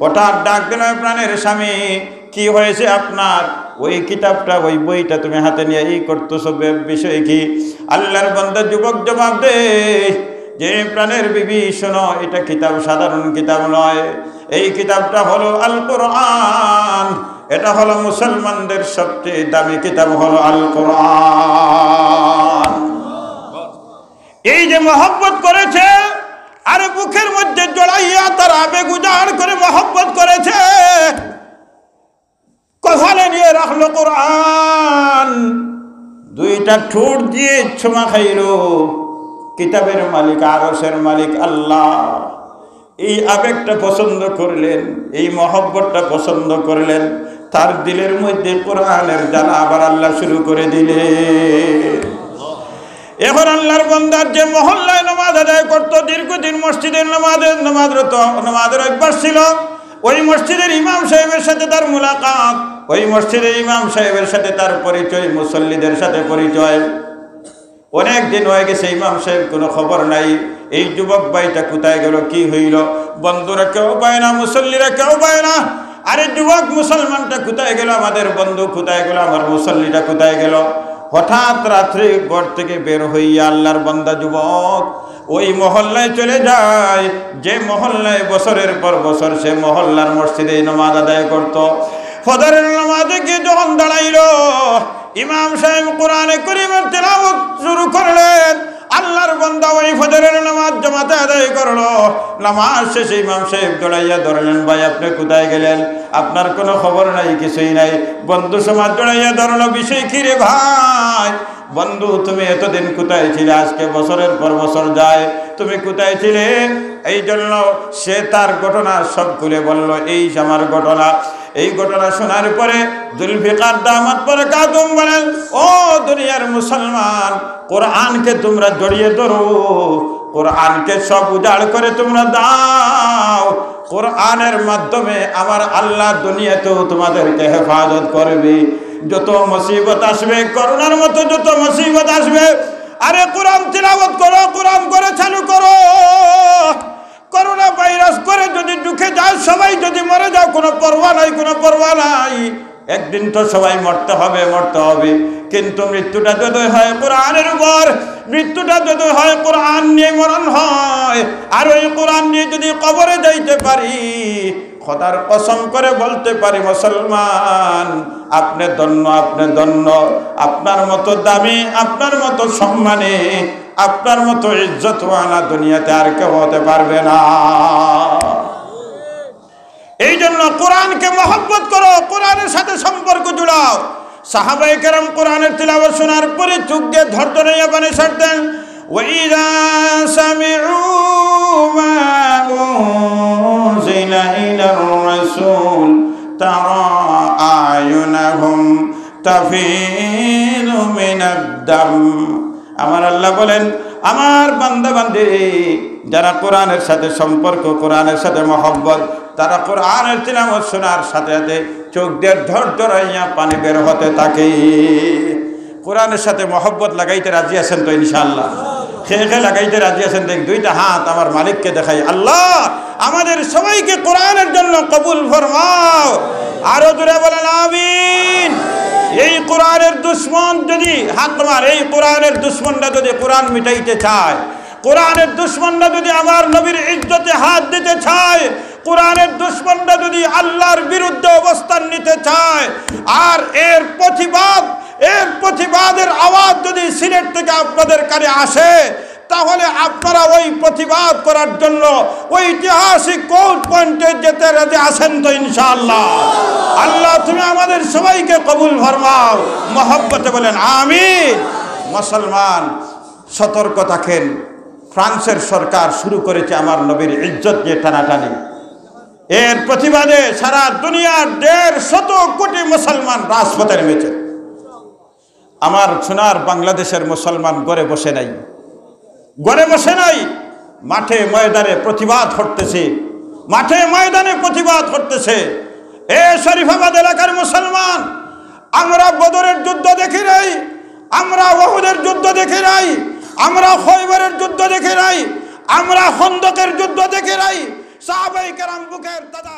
S2: হঠাৎ ডাক দিল, প্রাণের স্বামী কি হয়েছে আপনার? ওই কিতাবটা ওই বইটা তুমি হাতে নিয়ে এই করতেছো, বিষয় কি? আল্লাহর বান্দা যুবক জবাব দে যে প্রাণের বিবি শোনো, এটা কিতাব সাধারণ কিতাব নয়, এই কিতাবটা হলো আল কোরআন, এটা হলো মুসলমানদের সবচেয়ে দামি কিতাব হলো আল কোরআন। এই যে মহব্বত করেছে, আরে বুকের মধ্যে জড়াইয়া তার আবেগ উজাড় করে মহব্বত করেছে, কপালে নিয়ে রাখলো কোরআন, দুইটা ঠোঁট দিয়ে ছোমা খাইলো। কিতাবের মালিক, আরশের মালিক আল্লাহ এই আবেগটা পছন্দ করলেন, এই মহব্বতটা পছন্দ করলেন, তার দিলের মধ্যে কোরআনের জানা আবার আল্লাহ শুরু করে দিলেন। এখন আল্লাহর বান্দার যে মহল্লায় নামাজ আদায় করতো, দীর্ঘদিন মসজিদের নামাজের অভ্যাস ছিল, ওই মসজিদের ইমাম সাহেবের সাথে তার মুলাকাত, ওই মসজিদের ইমাম সাহেবের সাথে তার পরিচয়, মুসল্লিদের সাথে পরিচয়। অনেক দিন হয়ে গেছে, ইমাম সাহেব কোনো খবর নাই, এই যুবক ভাইটা কোথায় গেল, কি হইল? বন্ধুরা কেউ পায় না, মুসল্লিরা কেউ পায় না। আরে যুবক মুসলমানটা কোথায় গেল, আমাদের বন্ধু কোথায় গেল, আমার মুসল্লিটা কোথায় গেল? হঠাৎ রাত্রে ঘর থেকে বের হইয়া আল্লাহর বান্দা যুবক ওই মহল্লায় চলে যায়, যে মহল্লায় বছরের পর বছর সে মহল্লার মসজিদে নামাজ আদায় করত। ফজরের নামাজে গিয়ে যখন দাঁড়াইল, ইমাম সাহেব কোরআনে কারীমের তিলাওয়াত শুরু করলেন। আল্লাহর বান্দা ওই ফজরের নামাজ জামাতে আদায় করলো। নামাজ শেষে ইমাম সাহেব জড়াইয়া ধরলেন, ভাই আপনি কোথায় গেলেন? আপনার কোনো খবর নাই, কিছুই নাই। বন্ধু সমাজ জড়াইয়া ধরলো, বিষয় কি রে ভাই? বন্ধু তুমি এতদিন কোথায় ছিলে? আজকে বছরের পর বছর যায়, তুমি কোথায় ছিলে? এই জন্য সে তার ঘটনা সব খুলে বলল, এই আমার ঘটনা। এই ঘটনা শোনার পরে জুলফিকার দামাত বারাকাতুহু বলেন, ও দুনিয়ার মুসলমান, কোরআনকে তোমরা জড়িয়ে ধরো, কোরআনকে সব উজাড় করে তোমরা দাও। কোরআনের মাধ্যমে আমার আল্লাহ দুনিয়াতেও তোমাদেরকে হেফাজত করবে। যত মুসিবত আসবে, করোনার মতো যত মুসিবত আসবে, আরে কোরআন তিলাওয়াত করো, কোরআন করে চালু করো। করোনা ভাইরাস করে যদি ঢুকে যায়, সবাই যদি মরে যাও, কোনো পরোয়া নাই, কোনো পরোয়া নাই। একদিন তো সবাই মরতে হবে, মরতে হবে। কিন্তু মৃত্যুটা যদি হয় কোরআনের উপর, মৃত্যুটা যদি হয় কোরআন নিয়ে মরণ হয়, আর ওই কোরআন নিয়ে যদি কবরে যাইতে পারি, খোদার কসম করে বলতে পারি মুসলমান, আপনি ধন্য, আপনি ধন্য। আপনার মতো দামি, আপনার মতো সম্মানী, আপনার মতো ইজ্জতওয়ালা দুনিয়াতে আর কেউ হতে পারবে না। এই জন্য কোরআনকে মহব্বত করো, কোরআনের সাথে সম্পর্ক জুড়াও। সাহাবায়ে কেরাম কোরআনের তিলাওয়াত শোনার পরে চোখ দিয়ে ধৈর্য নিয়ে পানি ছাড়তেন। ওয়াইযা সামিউ মা উনজিলা ইলার রাসূল তারা আয়ুনাহুম তাফিদু মিনাদ দাম। আমার আল্লাহ বলেন, আমার বান্দা বান্দি যারা কোরআনের সাথে সম্পর্ক, কোরআনের সাথে মহব্বত, তারা কোরআনের তিলাওয়াত শোনার সাথে সাথে চোখ দিয়ে ধৈর্য রাইয়া পানি বের হতে থাকে। কোরআনের সাথে মহব্বত লাগাইতে রাজি আছেন তো ইনশাআল্লাহ? খেয়ে লাগাইতে রাজি আছেন? দেখ দুইটা হাত আমার মালিককে দেখাই। আল্লাহ আমাদের সবাইকে কোরআনের জন্য কবুল ফরমাও। আরো জোরে বলেন আমিন। এই কোরআনের দুশ্মন যদি হাত তোমার, এই কোরআনের দুশ্মনরা যদি কোরআন মিটাইতে চায়, কোরআনের দুশ্মনরা যদি আমার নবীর ইজ্জতে হাত দিতে চায়, কোরআনের দুশ্মনরা যদি আল্লাহর বিরুদ্ধে অবস্থান নিতে চায়, আর এর প্রতিবাদের আওয়াজ যদি সিলেট থেকে আপনাদের কানে আসে, তাহলে আপনারা ওই প্রতিবাদ করার জন্য ঐতিহাসিক কোর্ট পয়েন্টে যেতে রাজি আছেন তো ইনশাআল্লাহ? আল্লাহ তুমি আমাদের সবাইকে কবুল ফরমাও। মহব্বতে বলেন আমিন। মুসলমান সতর্ক থাকেন, ফ্রান্সের সরকার শুরু করেছে আমার নবীর ইজ্জত নিয়ে টানাটানি। এর প্রতিবাদে সারা দুনিয়ার 150 কোটি মুসলমান রাজপথে নেমেছে। আমার সোনার বাংলাদেশের মুসলমান ঘরে বসে নাই, মাঠে ময়দানে প্রতিবাদ করতেছে, মাঠে ময়দানে প্রতিবাদ করতেছে। এ শরীফাবাদ এলাকার মুসলমান, আমরা বদরের যুদ্ধ দেখি নাই, আমরা ওহুদের যুদ্ধ দেখি নাই, আমরা খয়বরের যুদ্ধ দেখি নাই, আমরা খন্দকের যুদ্ধ দেখি নাই। সাহাবায়ে কেরাম বুকের দাদা